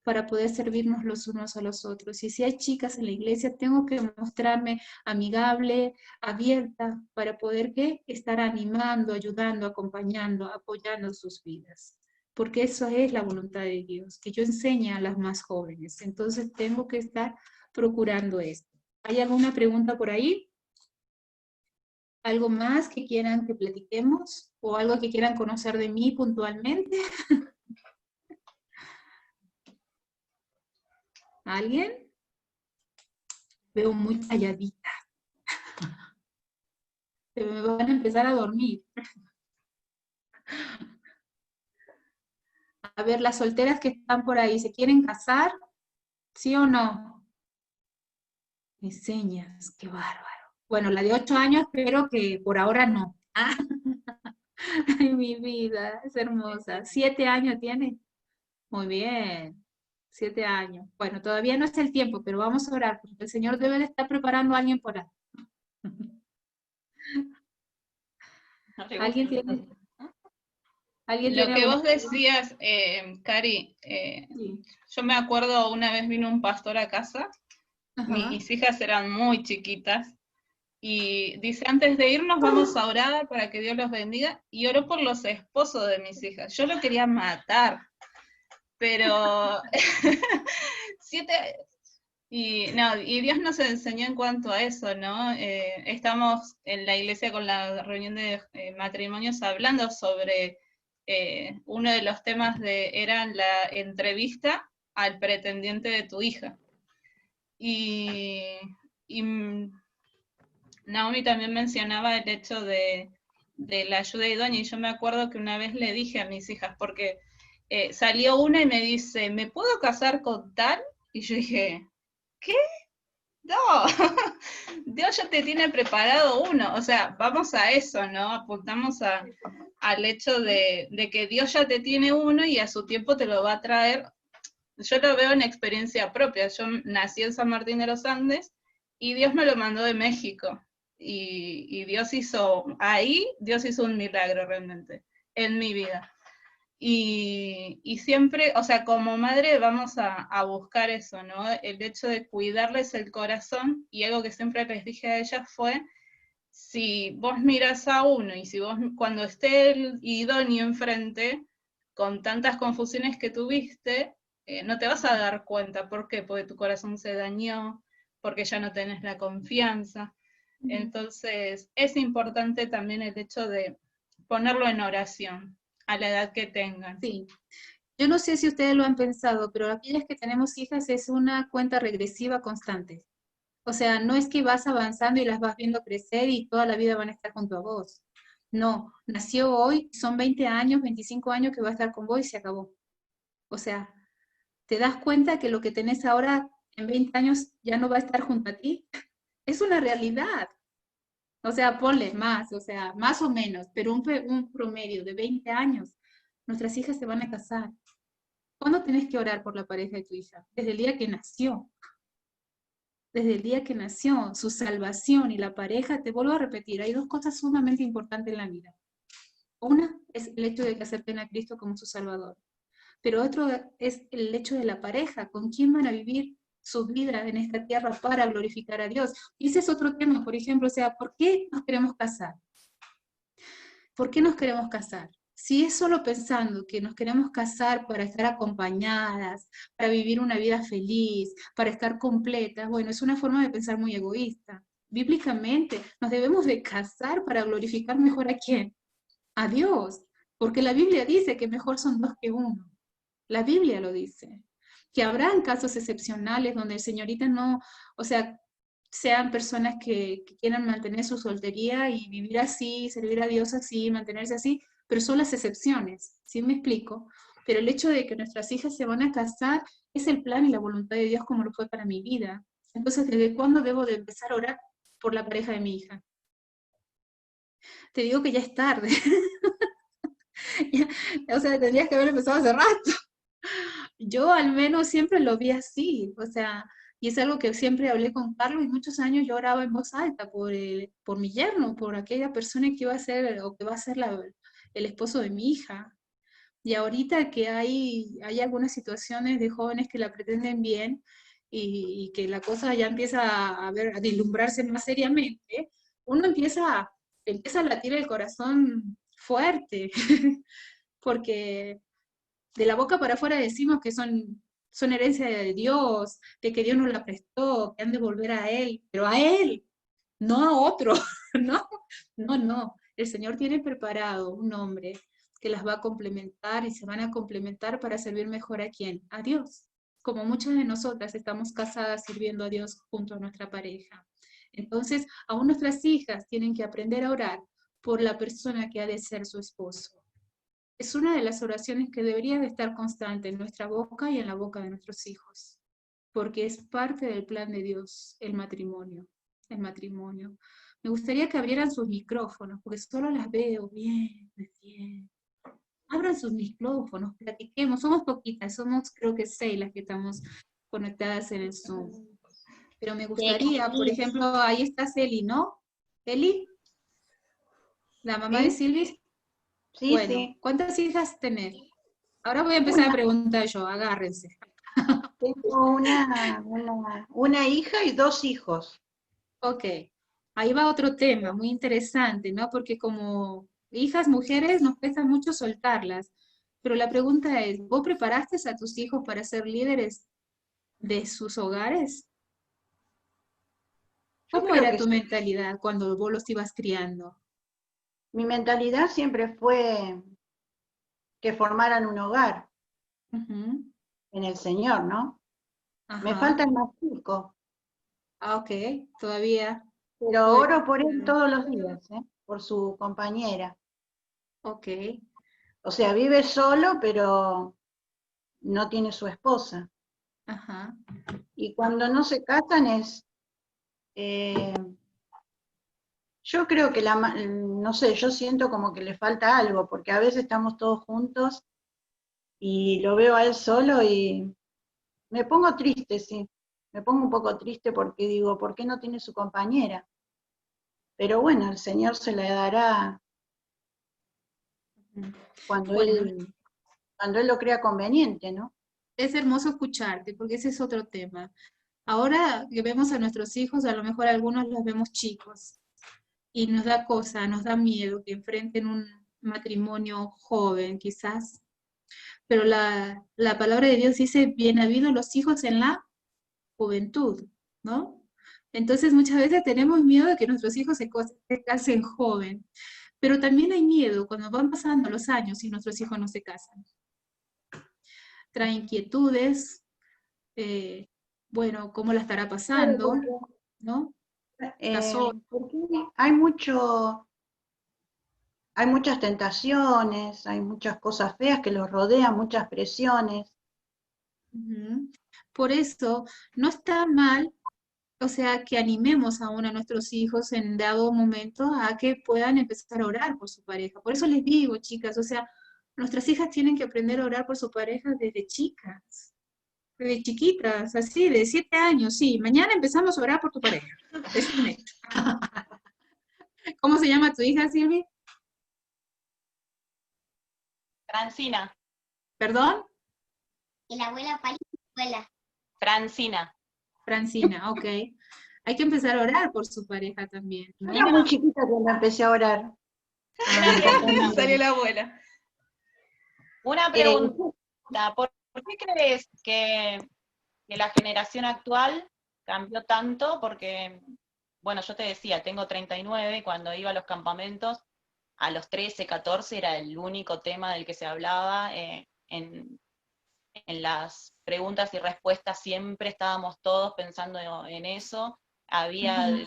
para poder servirnos los unos a los otros. Y si hay chicas en la iglesia, tengo que mostrarme amigable, abierta, para poder ¿qué? Estar animando, ayudando, acompañando, apoyando sus vidas. Porque eso es la voluntad de Dios, que yo enseñe a las más jóvenes. Entonces tengo que estar procurando esto. ¿Hay alguna pregunta por ahí? ¿Algo más que quieran que platiquemos? ¿O algo que quieran conocer de mí puntualmente? ¿Alguien? Veo muy calladita. Se me van a empezar a dormir. A ver, las solteras que están por ahí, ¿se quieren casar? ¿Sí o no? Mis señas, qué bárbaro. Bueno, la de 8 años, espero que por ahora no. Ah, ay, mi vida, es hermosa. 7 años tiene. Muy bien. 7 años. Bueno, todavía no es el tiempo, pero vamos a orar, porque el Señor debe de estar preparando a alguien por ahí. ¿Alguien tiene? Lo que alguna vos decías, Cari, Sí. yo me acuerdo una vez vino un pastor a casa, Ajá. mis hijas eran muy chiquitas, y dice, antes de irnos vamos a orar para que Dios los bendiga, y oró por los esposos de mis hijas. Yo lo quería matar, pero 7, y Dios nos enseñó en cuanto a eso, ¿no? Estamos en la iglesia con la reunión de matrimonios hablando sobre uno de los temas era la entrevista al pretendiente de tu hija. Y Naomi también mencionaba el hecho de la ayuda idónea, y yo me acuerdo que una vez le dije a mis hijas, porque salió una y me dice, ¿me puedo casar con tal? Y yo dije, ¿qué? No, Dios ya te tiene preparado uno, o sea, vamos a eso, ¿no? Apuntamos al hecho de que Dios ya te tiene uno y a su tiempo te lo va a traer. Yo lo veo en experiencia propia, yo nací en San Martín de los Andes y Dios me lo mandó de México, y Dios hizo un milagro realmente en mi vida. Y siempre, o sea, como madre vamos a buscar eso, ¿no? El hecho de cuidarles el corazón, y algo que siempre les dije a ellas fue, si vos miras a uno y si vos cuando esté el idóneo enfrente, con tantas confusiones que tuviste, no te vas a dar cuenta. ¿Por qué? Porque tu corazón se dañó, porque ya no tenés la confianza. Entonces, es importante también el hecho de ponerlo en oración a la edad que tengan. Sí. Yo no sé si ustedes lo han pensado, pero aquellas que tenemos hijas es una cuenta regresiva constante. O sea, no es que vas avanzando y las vas viendo crecer y toda la vida van a estar junto a vos. No, nació hoy, son 20 años, 25 años que va a estar con vos y se acabó. O sea, ¿te das cuenta que lo que tenés ahora en 20 años ya no va a estar junto a ti? Es una realidad. O sea, ponle más, o sea, más o menos, pero un promedio de 20 años. Nuestras hijas se van a casar. ¿Cuándo tenés que orar por la pareja de tu hija? Desde el día que nació. desde el día que nació, su salvación y la pareja, te vuelvo a repetir, hay dos cosas sumamente importantes en la vida. Una es el hecho de que acepten a Cristo como su Salvador, pero otro es el hecho de la pareja, con quién van a vivir su vida en esta tierra para glorificar a Dios. Y ese es otro tema, por ejemplo, o sea, ¿por qué nos queremos casar? ¿Por qué nos queremos casar? Si es solo pensando que nos queremos casar para estar acompañadas, para vivir una vida feliz, para estar completas, bueno, es una forma de pensar muy egoísta. Bíblicamente, nos debemos de casar para glorificar mejor ¿a quién? A Dios, porque la Biblia dice que mejor son dos que uno. La Biblia lo dice. Que habrán casos excepcionales donde el señorita no, o sea, sean personas que quieran mantener su soltería y vivir así, servir a Dios así, mantenerse así, pero son las excepciones, ¿sí me explico? Pero el hecho de que nuestras hijas se van a casar es el plan y la voluntad de Dios como lo fue para mi vida. Entonces, ¿desde cuándo debo de empezar a orar por la pareja de mi hija? Te digo que ya es tarde. O sea, tendrías que haber empezado hace rato. Yo al menos siempre lo vi así, o sea, y es algo que siempre hablé con Carlos y muchos años yo oraba en voz alta por mi yerno, por aquella persona que iba a ser o que va a ser el esposo de mi hija. Y ahorita que hay algunas situaciones de jóvenes que la pretenden bien y que la cosa ya empieza a vislumbrarse más seriamente, uno empieza a latir el corazón fuerte, porque de la boca para afuera decimos que son herencia de Dios, de que Dios nos la prestó, que han de volver a Él, pero a Él, no a otro, ¿no? No, no. El Señor tiene preparado un hombre que las va a complementar y se van a complementar para servir mejor a quién, a Dios. Como muchas de nosotras estamos casadas sirviendo a Dios junto a nuestra pareja. Entonces, aún nuestras hijas tienen que aprender a orar por la persona que ha de ser su esposo. Es una de las oraciones que debería de estar constante en nuestra boca y en la boca de nuestros hijos, porque es parte del plan de Dios, el matrimonio, el matrimonio. Me gustaría que abrieran sus micrófonos, porque solo las veo bien, bien. Abran sus micrófonos, platiquemos, somos poquitas, somos creo que 6 las que estamos conectadas en el Zoom. Pero me gustaría, por ejemplo, ahí está Celi, ¿no? ¿Eli? ¿La mamá de Silvis? Sí, Bueno, sí. ¿cuántas hijas tenés? Ahora voy a empezar a preguntar yo, agárrense. Tengo una hija y 2 hijos. Ok, ahí va otro tema muy interesante, ¿no? Porque como hijas mujeres nos cuesta mucho soltarlas, pero la pregunta es, ¿vos preparaste a tus hijos para ser líderes de sus hogares? Yo ¿Cómo creo era que tu sí. mentalidad cuando vos los ibas criando? Mi mentalidad siempre fue que formaran un hogar Ujú, en el Señor, ¿no? Me ajá. falta el más chico, Ah, ok, todavía. pero Todavía. oro por él todos los días, ¿eh? Por su compañera. Ok, O sea, vive solo, pero no tiene su esposa. ajá. Y cuando no se casan yo creo que no sé, yo siento como que le falta algo, porque a veces estamos todos juntos y lo veo a él solo y me pongo triste, sí. Me pongo un poco triste porque digo, ¿por qué no tiene su compañera? Pero bueno, el Señor se la dará cuando Bueno, cuando Él lo crea conveniente, ¿no? es hermoso escucharte, porque ese es otro tema. Ahora que vemos a nuestros hijos, a lo mejor algunos los vemos chicos y nos da cosa, nos da miedo que enfrenten un matrimonio joven, quizás. Pero la palabra de Dios dice, bien habido los hijos en la juventud, ¿no? Entonces muchas veces tenemos miedo de que nuestros hijos se casen joven, pero también hay miedo cuando van pasando los años y nuestros hijos no se casan. Trae inquietudes, bueno, cómo la estará Claro, pasando, ¿no? porque hay muchas tentaciones, hay muchas cosas feas que los rodean, muchas presiones. Ujú. Por eso, no está mal, o sea, que animemos aún a nuestros hijos en dado momento a que puedan empezar a orar por su pareja. Por eso les digo, chicas, o sea, nuestras hijas tienen que aprender a orar por su pareja desde chicas. de chiquitas, así, de 7 años, sí. Mañana empezamos a orar por tu pareja. Es un hecho. ¿Cómo se llama tu hija, Silvi? Francina. ¿Perdón? Y la abuela Pali, abuela. Francina. Francina, ok. Hay que empezar a orar por su pareja también, ¿no? Era muy chiquita cuando empecé a orar. Salió la abuela. Una pregunta, ¿por qué crees que la generación actual cambió tanto? Porque, bueno, yo te decía, tengo 39 y cuando iba a los campamentos, a los 13, 14 era el único tema del que se hablaba. En las preguntas y respuestas siempre estábamos todos pensando en eso.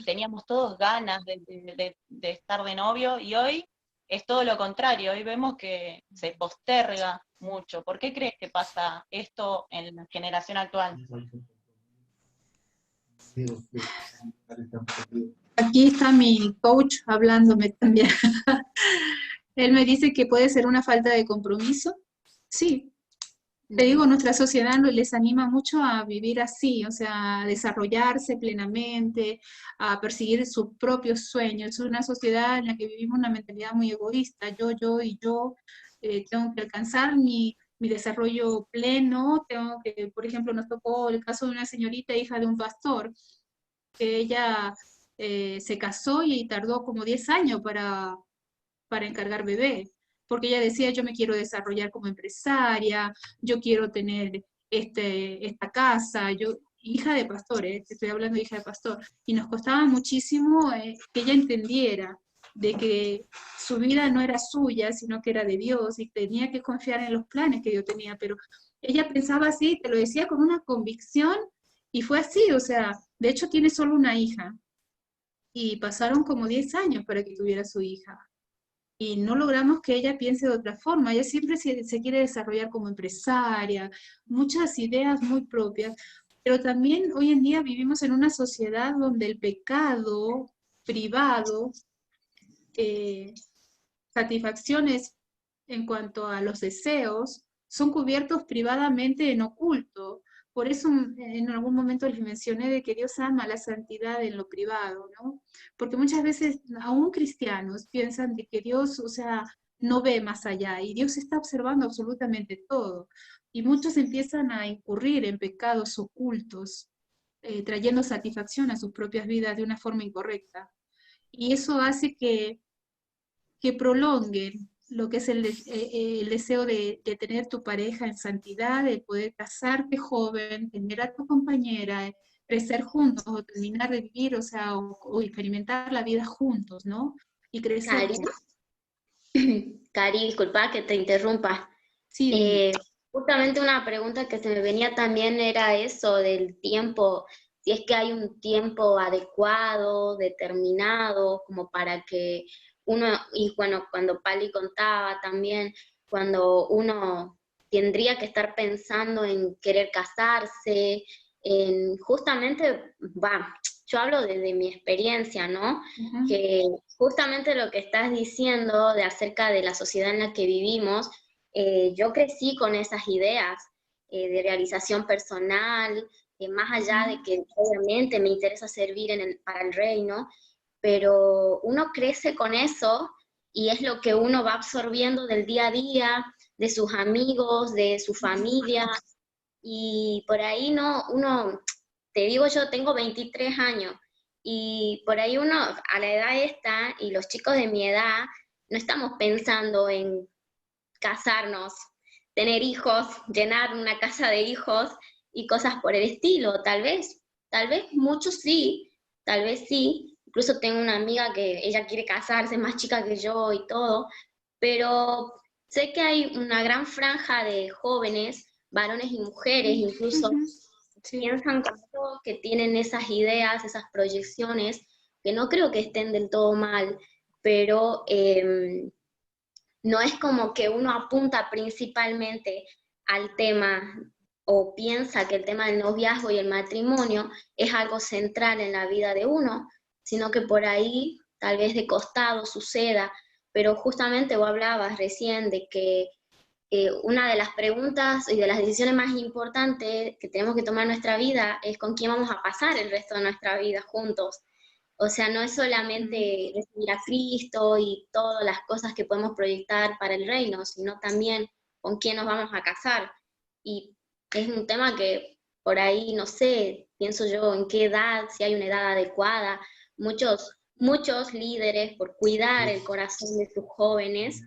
Teníamos todos ganas de estar de novio, y hoy es todo lo contrario. Hoy vemos que se posterga mucho. ¿Por qué crees que pasa esto en la generación actual? Aquí está mi coach hablándome también. Él me dice que puede ser una falta de compromiso. Sí, te digo, nuestra sociedad les anima mucho a vivir así, o sea, a desarrollarse plenamente, a perseguir sus propios sueños. Es una sociedad en la que vivimos una mentalidad muy egoísta, yo y yo, tengo que alcanzar mi desarrollo pleno, tengo que, por ejemplo, nos tocó el caso de una señorita, hija de un pastor, que ella se casó y tardó como 10 años para encargar bebé, porque ella decía, yo me quiero desarrollar como empresaria, yo quiero tener esta casa, hija de pastor, te estoy hablando de hija de pastor, y nos costaba muchísimo que ella entendiera de que su vida no era suya, sino que era de Dios, y tenía que confiar en los planes que Dios tenía, pero ella pensaba así, te lo decía con una convicción, y fue así, o sea, de hecho tiene solo una hija, y pasaron como 10 años para que tuviera su hija. Y no logramos que ella piense de otra forma. Ella siempre se quiere desarrollar como empresaria, muchas ideas muy propias, pero también hoy en día vivimos en una sociedad donde el pecado privado, satisfacciones en cuanto a los deseos, son cubiertos privadamente en oculto. Por eso en algún momento les mencioné de que Dios ama la santidad en lo privado, ¿no? Porque muchas veces aún cristianos piensan de que Dios, o sea, no ve más allá y Dios está observando absolutamente todo. Y muchos empiezan a incurrir en pecados ocultos, trayendo satisfacción a sus propias vidas de una forma incorrecta. Y eso hace que prolonguen lo que es el deseo de tener tu pareja en santidad, de poder casarte joven, tener a tu compañera, crecer juntos o terminar de vivir, o sea, o experimentar la vida juntos, ¿no? Y crecer Cari, juntos. Cari, disculpa que te interrumpa. Sí, Justamente una pregunta que se me venía también era eso del tiempo, si es que hay un tiempo adecuado, determinado, como para que uno, y bueno, cuando Pali contaba también, cuando uno tendría que estar pensando en querer casarse, en justamente, yo hablo desde mi experiencia, ¿no? uh-huh. Que justamente lo que estás diciendo de acerca de la sociedad en la que vivimos, yo crecí con esas ideas de realización personal, más allá de que obviamente me interesa servir para el reino, pero uno crece con eso y es lo que uno va absorbiendo del día a día, de sus amigos, de su familia, y por ahí uno, te digo, yo tengo 23 años, y por ahí uno, a la edad esta, y los chicos de mi edad, no estamos pensando en casarnos, tener hijos, llenar una casa de hijos y cosas por el estilo, tal vez muchos sí, tal vez sí, incluso tengo una amiga que ella quiere casarse, más chica que yo y todo, pero sé que hay una gran franja de jóvenes, varones y mujeres incluso, Sí. piensan como yo, que tienen esas ideas, esas proyecciones, que no creo que estén del todo mal, pero no es como que uno apunta principalmente al tema o piensa que el tema del noviazgo y el matrimonio es algo central en la vida de uno, sino que por ahí tal vez de costado suceda, pero justamente vos hablabas recién de que una de las preguntas y de las decisiones más importantes que tenemos que tomar en nuestra vida es con quién vamos a pasar el resto de nuestra vida juntos. O sea, no es solamente recibir a Cristo y todas las cosas que podemos proyectar para el reino, sino también con quién nos vamos a casar. Y es un tema que por ahí, no sé, pienso yo en qué edad, si hay una edad adecuada. Muchos líderes, por cuidar el corazón de sus jóvenes,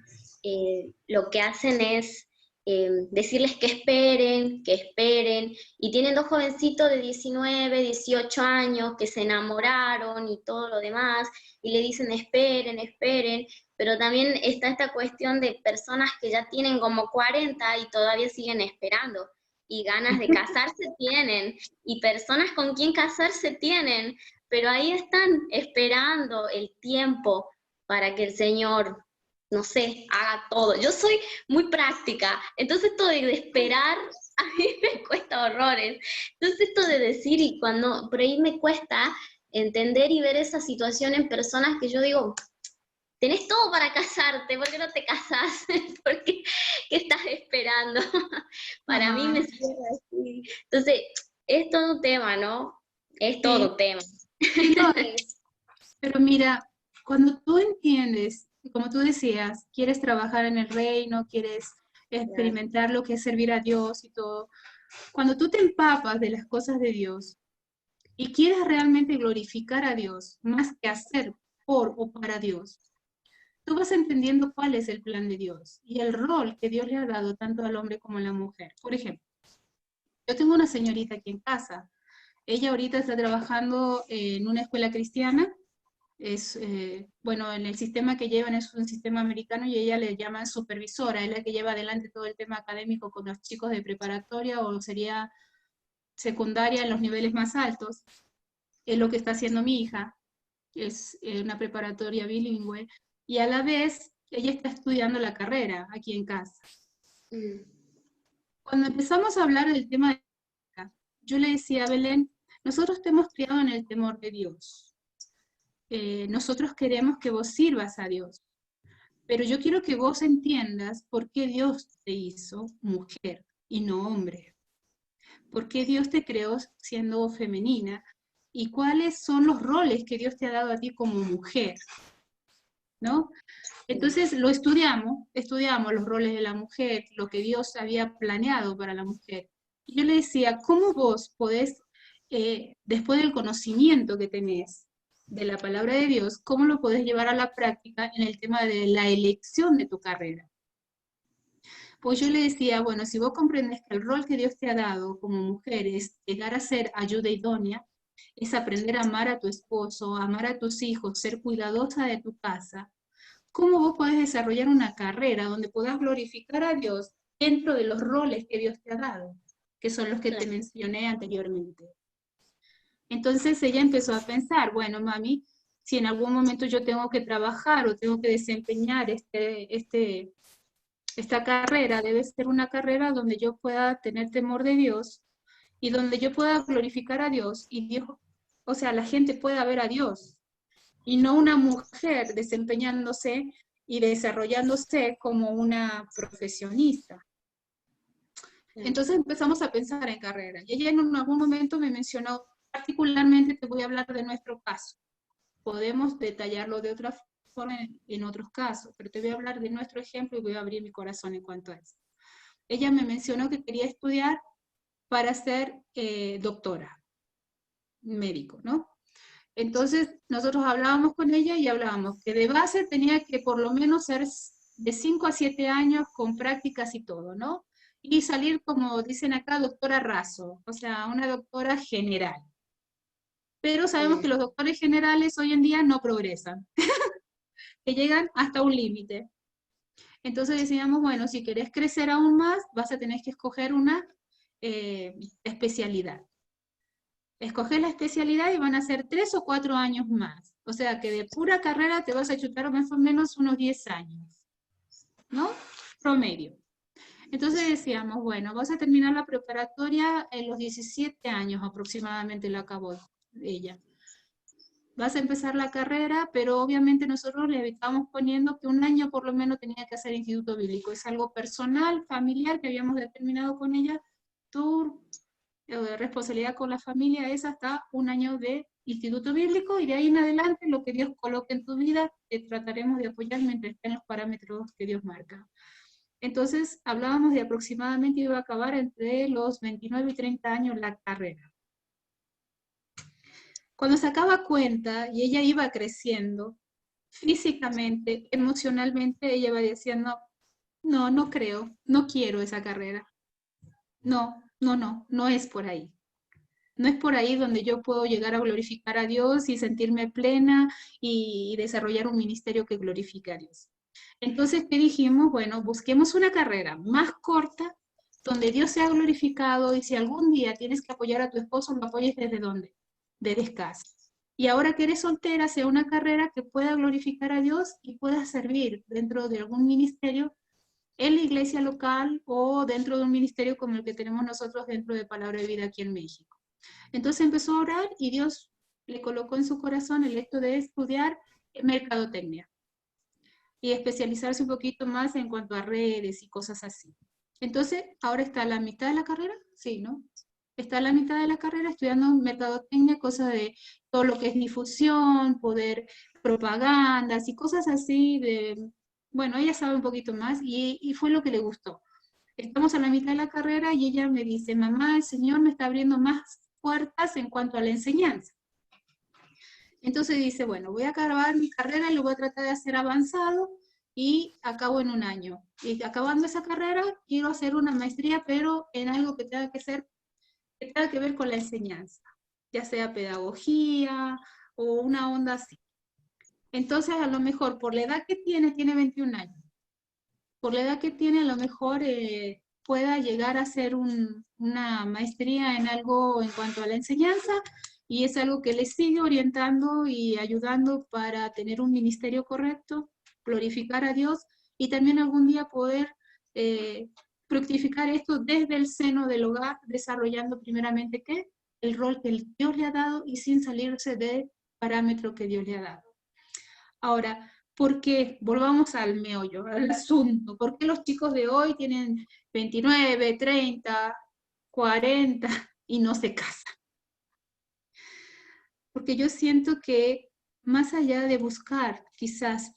lo que hacen es decirles que esperen, y tienen dos jovencitos de 19, 18 años que se enamoraron y todo lo demás, y le dicen esperen, pero también está esta cuestión de personas que ya tienen como 40 y todavía siguen esperando, y ganas de casarse tienen, y personas con quien casarse tienen, pero ahí están esperando el tiempo para que el Señor, no sé, haga todo. Yo soy muy práctica, entonces esto de esperar a mí me cuesta horrores. Entonces esto de decir, y cuando por ahí me cuesta entender y ver esa situación en personas que yo digo, tenés todo para casarte, ¿por qué no te casás? ¿Por qué estás esperando? Para mí me cierra así. Entonces, es todo un tema, ¿no? Es todo un tema. Pero mira, cuando tú entiendes, como tú decías, quieres trabajar en el reino, quieres experimentar lo que es servir a Dios y todo, cuando tú te empapas de las cosas de Dios y quieres realmente glorificar a Dios, más que hacer por o para Dios, tú vas entendiendo cuál es el plan de Dios y el rol que Dios le ha dado tanto al hombre como a la mujer. Por ejemplo, yo tengo una señorita aquí en casa. Ella ahorita está trabajando en una escuela cristiana. Bueno, en el sistema que llevan es un sistema americano y ella le llaman supervisora, es la que lleva adelante todo el tema académico con los chicos de preparatoria o sería secundaria en los niveles más altos. Es lo que está haciendo mi hija, es una preparatoria bilingüe, y a la vez ella está estudiando la carrera aquí en casa. Cuando empezamos a hablar del tema de yo le decía a Belén, nosotros te hemos criado en el temor de Dios. Nosotros queremos que vos sirvas a Dios. Pero yo quiero que vos entiendas por qué Dios te hizo mujer y no hombre. ¿Por qué Dios te creó siendo femenina? ¿Y cuáles son los roles que Dios te ha dado a ti como mujer? ¿No? Entonces lo estudiamos los roles de la mujer, lo que Dios había planeado para la mujer. Y yo le decía, ¿cómo vos podés, después del conocimiento que tenés de la palabra de Dios, cómo lo podés llevar a la práctica en el tema de la elección de tu carrera? Pues yo le decía, bueno, si vos comprendes que el rol que Dios te ha dado como mujer es llegar a ser ayuda idónea, es aprender a amar a tu esposo, amar a tus hijos, ser cuidadosa de tu casa, ¿cómo vos podés desarrollar una carrera donde puedas glorificar a Dios dentro de los roles que Dios te ha dado, que son los que te mencioné anteriormente? Entonces ella empezó a pensar, bueno, mami, si en algún momento yo tengo que trabajar o tengo que desempeñar esta carrera, debe ser una carrera donde yo pueda tener temor de Dios y donde yo pueda glorificar a Dios y Dios, o sea, la gente pueda ver a Dios y no una mujer desempeñándose y desarrollándose como una profesionista. Entonces empezamos a pensar en carrera. Y ella en algún momento me mencionó, particularmente te voy a hablar de nuestro caso. Podemos detallarlo de otra forma en otros casos, pero te voy a hablar de nuestro ejemplo y voy a abrir mi corazón en cuanto a eso. Ella me mencionó que quería estudiar para ser doctora, médico, ¿no? Entonces nosotros hablábamos con ella y hablábamos que de base tenía que por lo menos ser de 5 a 7 años con prácticas y todo, ¿no? Y salir, como dicen acá, doctora raso, o sea, una doctora general. Pero sabemos que los doctores generales hoy en día no progresan, que llegan hasta un límite. Entonces decíamos, bueno, si querés crecer aún más, vas a tener que escoger una especialidad. Escoger la especialidad y van a ser 3 o 4 años más. O sea que de pura carrera te vas a chutar más o menos unos 10 años, ¿no? Promedio. Entonces decíamos, bueno, vas a terminar la preparatoria en los 17 años aproximadamente, la acabó ella. vas a empezar la carrera, pero obviamente nosotros le estábamos poniendo que un año por lo menos tenía que hacer instituto bíblico. Es algo personal, familiar, que habíamos determinado con ella. Tu responsabilidad con la familia es hasta un año de instituto bíblico, y de ahí en adelante lo que Dios coloque en tu vida, te trataremos de apoyar mientras estén los parámetros que Dios marca. Entonces, hablábamos de aproximadamente iba a acabar entre los 29 y 30 años la carrera. Cuando sacaba cuenta y ella iba creciendo, físicamente, emocionalmente, ella iba diciendo, no creo, no quiero esa carrera. No es por ahí. No es por ahí donde yo puedo llegar a glorificar a Dios y sentirme plena y desarrollar un ministerio que glorifique a Dios. Entonces, ¿qué dijimos? Bueno, busquemos una carrera más corta, donde Dios sea glorificado, y si algún día tienes que apoyar a tu esposo, lo apoyes ¿desde dónde? Desde casa. Y ahora que eres soltera, sea una carrera que pueda glorificar a Dios y pueda servir dentro de algún ministerio en la iglesia local o dentro de un ministerio como el que tenemos nosotros dentro de Palabra de Vida aquí en México. Entonces empezó a orar y Dios le colocó en su corazón el hecho de estudiar mercadotecnia y especializarse un poquito más en cuanto a redes y cosas así. Entonces, ahora está a la mitad de la carrera, sí, ¿no? Está a la mitad de la carrera estudiando mercadotecnia, cosas de todo lo que es difusión, poder, propagandas y cosas así de, bueno, ella sabe un poquito más y fue lo que le gustó. Estamos a la mitad de la carrera y ella me dice, mamá, el Señor me está abriendo más puertas en cuanto a la enseñanza. Entonces dice, bueno, voy a acabar mi carrera y lo voy a tratar de hacer avanzado y acabo en un año. Y acabando esa carrera, quiero hacer una maestría, pero en algo que tenga que ver con la enseñanza, ya sea pedagogía o una onda así. Entonces, a lo mejor, por la edad que tiene 21 años, por la edad que tiene, a lo mejor pueda llegar a hacer una maestría en algo en cuanto a la enseñanza, y es algo que le sigue orientando y ayudando para tener un ministerio correcto, glorificar a Dios, y también algún día poder fructificar esto desde el seno del hogar, desarrollando primeramente ¿qué? El rol que Dios le ha dado y sin salirse del parámetro que Dios le ha dado. Ahora, ¿por qué? Volvamos al meollo, al asunto. ¿Por qué los chicos de hoy tienen 29, 30, 40 y no se casan? Porque yo siento que más allá de buscar, quizás,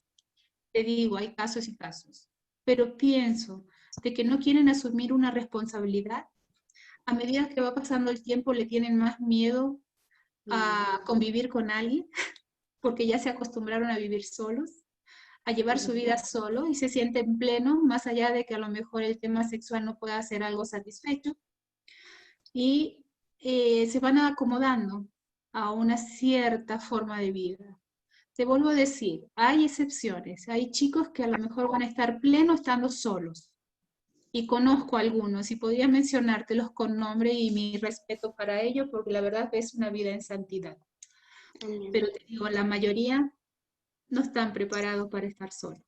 te digo, hay casos y casos, pero pienso de que no quieren asumir una responsabilidad. A medida que va pasando el tiempo le tienen más miedo a convivir con alguien, porque ya se acostumbraron a vivir solos, a llevar su vida solo, y se sienten plenos, más allá de que a lo mejor el tema sexual no pueda ser algo satisfecho, y se van acomodando a una cierta forma de vida. Te vuelvo a decir, hay excepciones, hay chicos que a lo mejor van a estar plenos estando solos, y conozco algunos, y podría mencionártelos con nombre y mi respeto para ellos, porque la verdad es una vida en santidad. Pero te digo, la mayoría no están preparados para estar solos.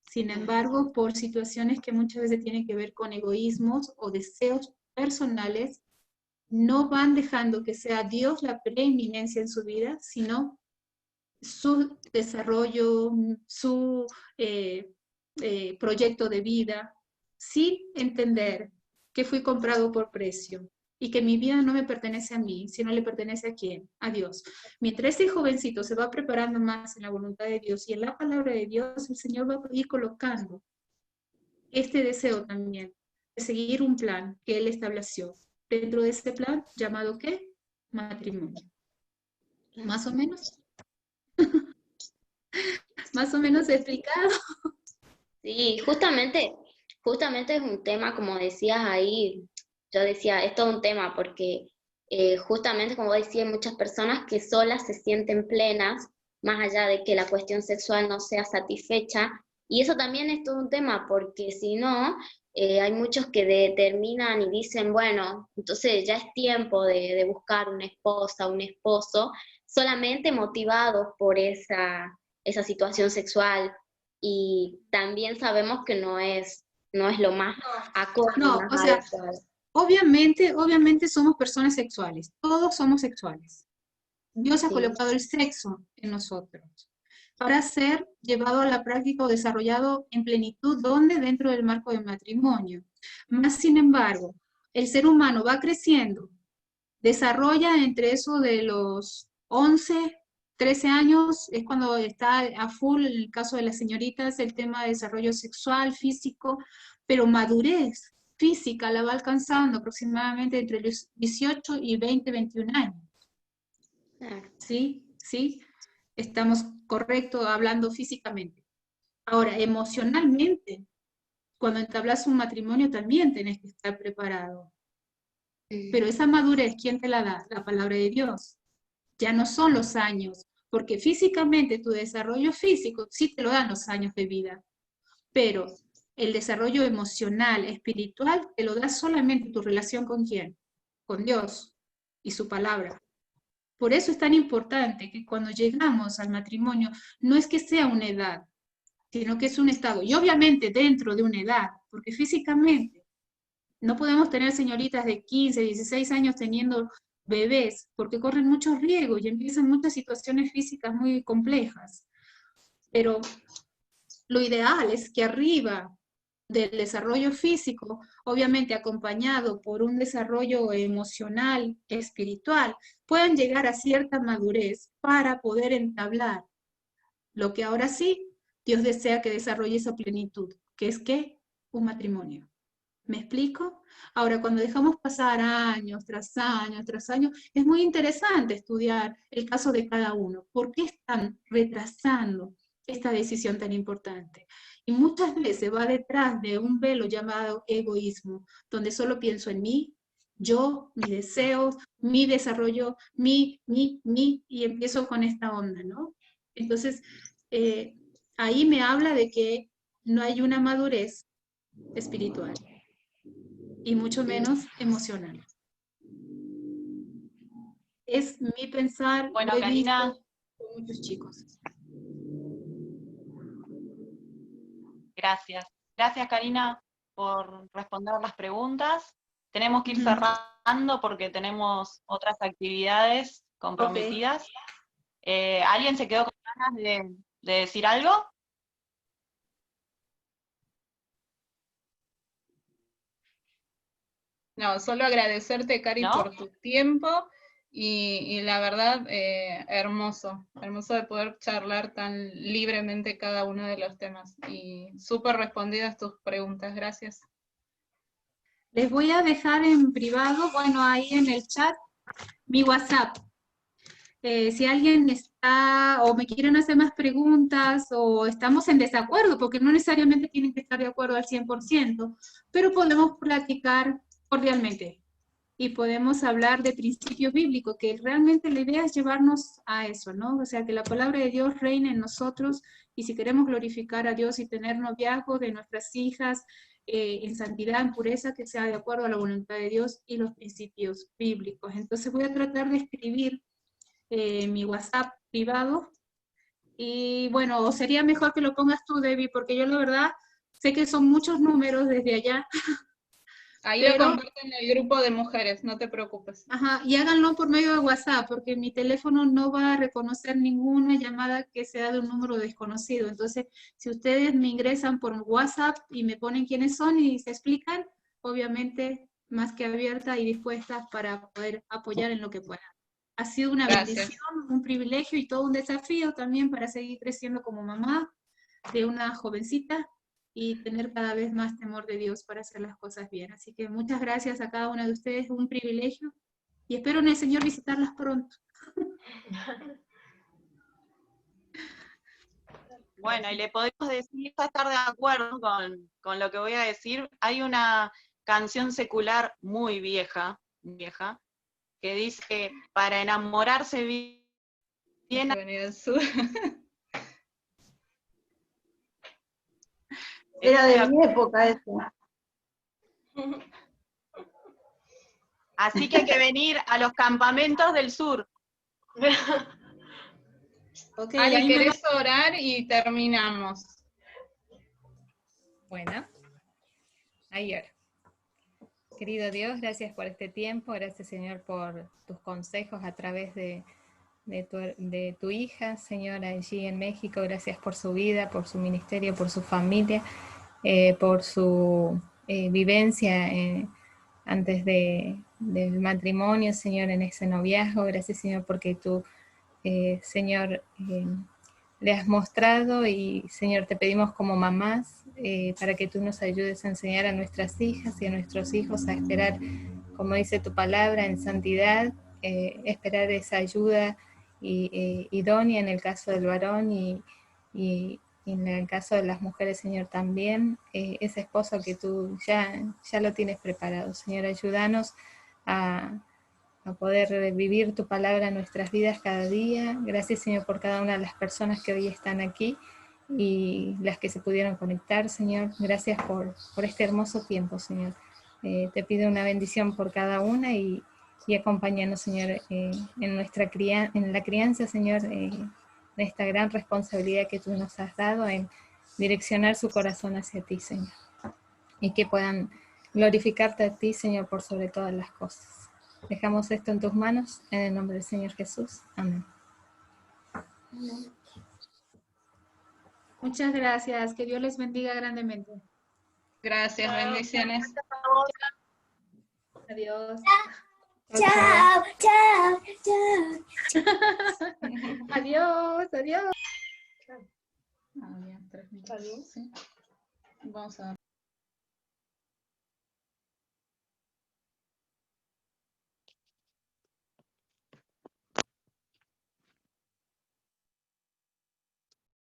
Sin embargo, por situaciones que muchas veces tienen que ver con egoísmos o deseos personales, no van dejando que sea Dios la preeminencia en su vida, sino su desarrollo, su proyecto de vida, sin entender que fui comprado por precio y que mi vida no me pertenece a mí, sino le pertenece a ¿quién? A Dios. Mientras ese jovencito se va preparando más en la voluntad de Dios y en la palabra de Dios, el Señor va a ir colocando este deseo también de seguir un plan que Él estableció. Dentro de este plan, llamado ¿qué? Matrimonio. ¿Más o menos? ¿Más o menos explicado? Sí, justamente es un tema, como decías ahí, yo decía, es todo un tema, porque justamente, como decía, hay muchas personas que solas se sienten plenas, más allá de que la cuestión sexual no sea satisfecha, y eso también es todo un tema, porque si no, hay muchos que determinan y dicen, bueno, entonces ya es tiempo de buscar una esposa, un esposo, solamente motivados por esa situación sexual, y también sabemos que no es lo más acorde, No, más o sea, adecuado. obviamente somos personas sexuales, todos somos sexuales. Dios ha Sí. colocado el sexo en nosotros para ser llevado a la práctica o desarrollado en plenitud, ¿dónde? Dentro del marco del matrimonio. Más sin embargo, el ser humano va creciendo, desarrolla entre eso de los 11, 13 años, es cuando está a full, en el caso de las señoritas, el tema de desarrollo sexual, físico, pero madurez física la va alcanzando aproximadamente entre los 18 y 20, 21 años. Claro. ¿Sí? ¿Sí? Estamos correctos hablando físicamente. Ahora, emocionalmente, cuando entablas un matrimonio también tenés que estar preparado. Pero esa madurez, ¿quién te la da? La palabra de Dios. Ya no son los años, porque físicamente tu desarrollo físico sí te lo dan los años de vida, pero el desarrollo emocional, espiritual, te lo da solamente tu relación con quién, con Dios y su palabra. Por eso es tan importante que cuando llegamos al matrimonio, no es que sea una edad, sino que es un estado, y obviamente dentro de una edad, porque físicamente no podemos tener señoritas de 15, 16 años teniendo bebés, porque corren muchos riesgos y empiezan muchas situaciones físicas muy complejas. Pero lo ideal es que arriba del desarrollo físico, obviamente acompañado por un desarrollo emocional, espiritual, puedan llegar a cierta madurez para poder entablar lo que ahora sí Dios desea que desarrolle esa plenitud, que es ¿qué? Un matrimonio. ¿Me explico? Ahora, cuando dejamos pasar años tras años tras años, es muy interesante estudiar el caso de cada uno. ¿Por qué están retrasando esta decisión tan importante? Y muchas veces va detrás de un velo llamado egoísmo, donde solo pienso en mí, yo, mis deseos, mi desarrollo, mi, y empiezo con esta onda, ¿no? Entonces, ahí me habla de que no hay una madurez espiritual y mucho menos emocional. Es mi pensar, Bueno, lo he Karina, visto con muchos chicos. gracias. Gracias, Karina, por responder las preguntas. Tenemos que ir Ujú. cerrando porque tenemos otras actividades comprometidas. ¿Alguien se quedó con ganas de decir algo? No, solo agradecerte, Cari, ¿No? por tu tiempo y la verdad, hermoso de poder charlar tan libremente cada uno de los temas y súper respondidas tus preguntas, gracias. Les voy a dejar en privado, bueno, ahí en el chat, mi WhatsApp. Si alguien está o me quieren hacer más preguntas o estamos en desacuerdo, porque no necesariamente tienen que estar de acuerdo al 100%, pero podemos platicar cordialmente y podemos hablar de principios bíblicos, que realmente la idea es llevarnos a eso, ¿no? O sea, que la palabra de Dios reine en nosotros y si queremos glorificar a Dios y tener noviazgo de nuestras hijas en santidad, en pureza, que sea de acuerdo a la voluntad de Dios y los principios bíblicos. Entonces voy a tratar de escribir mi WhatsApp privado. Y bueno, o sería mejor que lo pongas tú, Debbie, porque yo la verdad sé que son muchos números desde allá. Ahí pero, lo comparto en el grupo de mujeres, no te preocupes. Ajá, y háganlo por medio de WhatsApp, porque mi teléfono no va a reconocer ninguna llamada que sea de un número desconocido. Entonces, si ustedes me ingresan por WhatsApp y me ponen quiénes son y se explican, obviamente más que abierta y dispuesta para poder apoyar en lo que pueda. Ha sido una Gracias. bendición, un privilegio y todo un desafío también para seguir creciendo como mamá de una jovencita y tener cada vez más temor de Dios para hacer las cosas bien. Así que muchas gracias a cada una de ustedes, un privilegio y espero en el Señor visitarlas pronto. Bueno, y le podemos decir, a estar de acuerdo con lo que voy a decir. Hay una canción secular muy vieja, que dice que para enamorarse bien Hay que venir al sur. Era de mi época eso. Así que hay que venir a los campamentos del sur. Ok, Ali, ahí me ¿querés orar y terminamos? Bueno, ayer. Querido Dios, gracias por este tiempo, gracias Señor por tus consejos a través de de tu hija, Señor, allí en México. Gracias por su vida, por su ministerio, por su familia, por su vivencia antes del matrimonio, Señor, en ese noviazgo. Gracias, Señor, porque tú, Señor, le has mostrado, y Señor, te pedimos como mamás para que tú nos ayudes a enseñar a nuestras hijas y a nuestros hijos a esperar, como dice tu palabra, en santidad, esperar esa ayuda idónea en el caso del varón y en el caso de las mujeres, Señor, también ese esposo que tú ya lo tienes preparado. Señor, ayúdanos a poder vivir tu palabra en nuestras vidas cada día. Gracias, Señor, por cada una de las personas que hoy están aquí y las que se pudieron conectar, Señor. Gracias por este hermoso tiempo, Señor. Te pido una bendición por cada una y acompáñanos, Señor, en la crianza, Señor, en esta gran responsabilidad que tú nos has dado en direccionar su corazón hacia ti, Señor. Y que puedan glorificarte a ti, Señor, por sobre todas las cosas. Dejamos esto en tus manos, en el nombre del Señor Jesús. Amén. Muchas gracias. Que Dios les bendiga grandemente. Gracias, bendiciones. Adiós. Chao, chao, chao. Adiós, adiós. Ah, bien, 3 minutos. Sí. Vamos a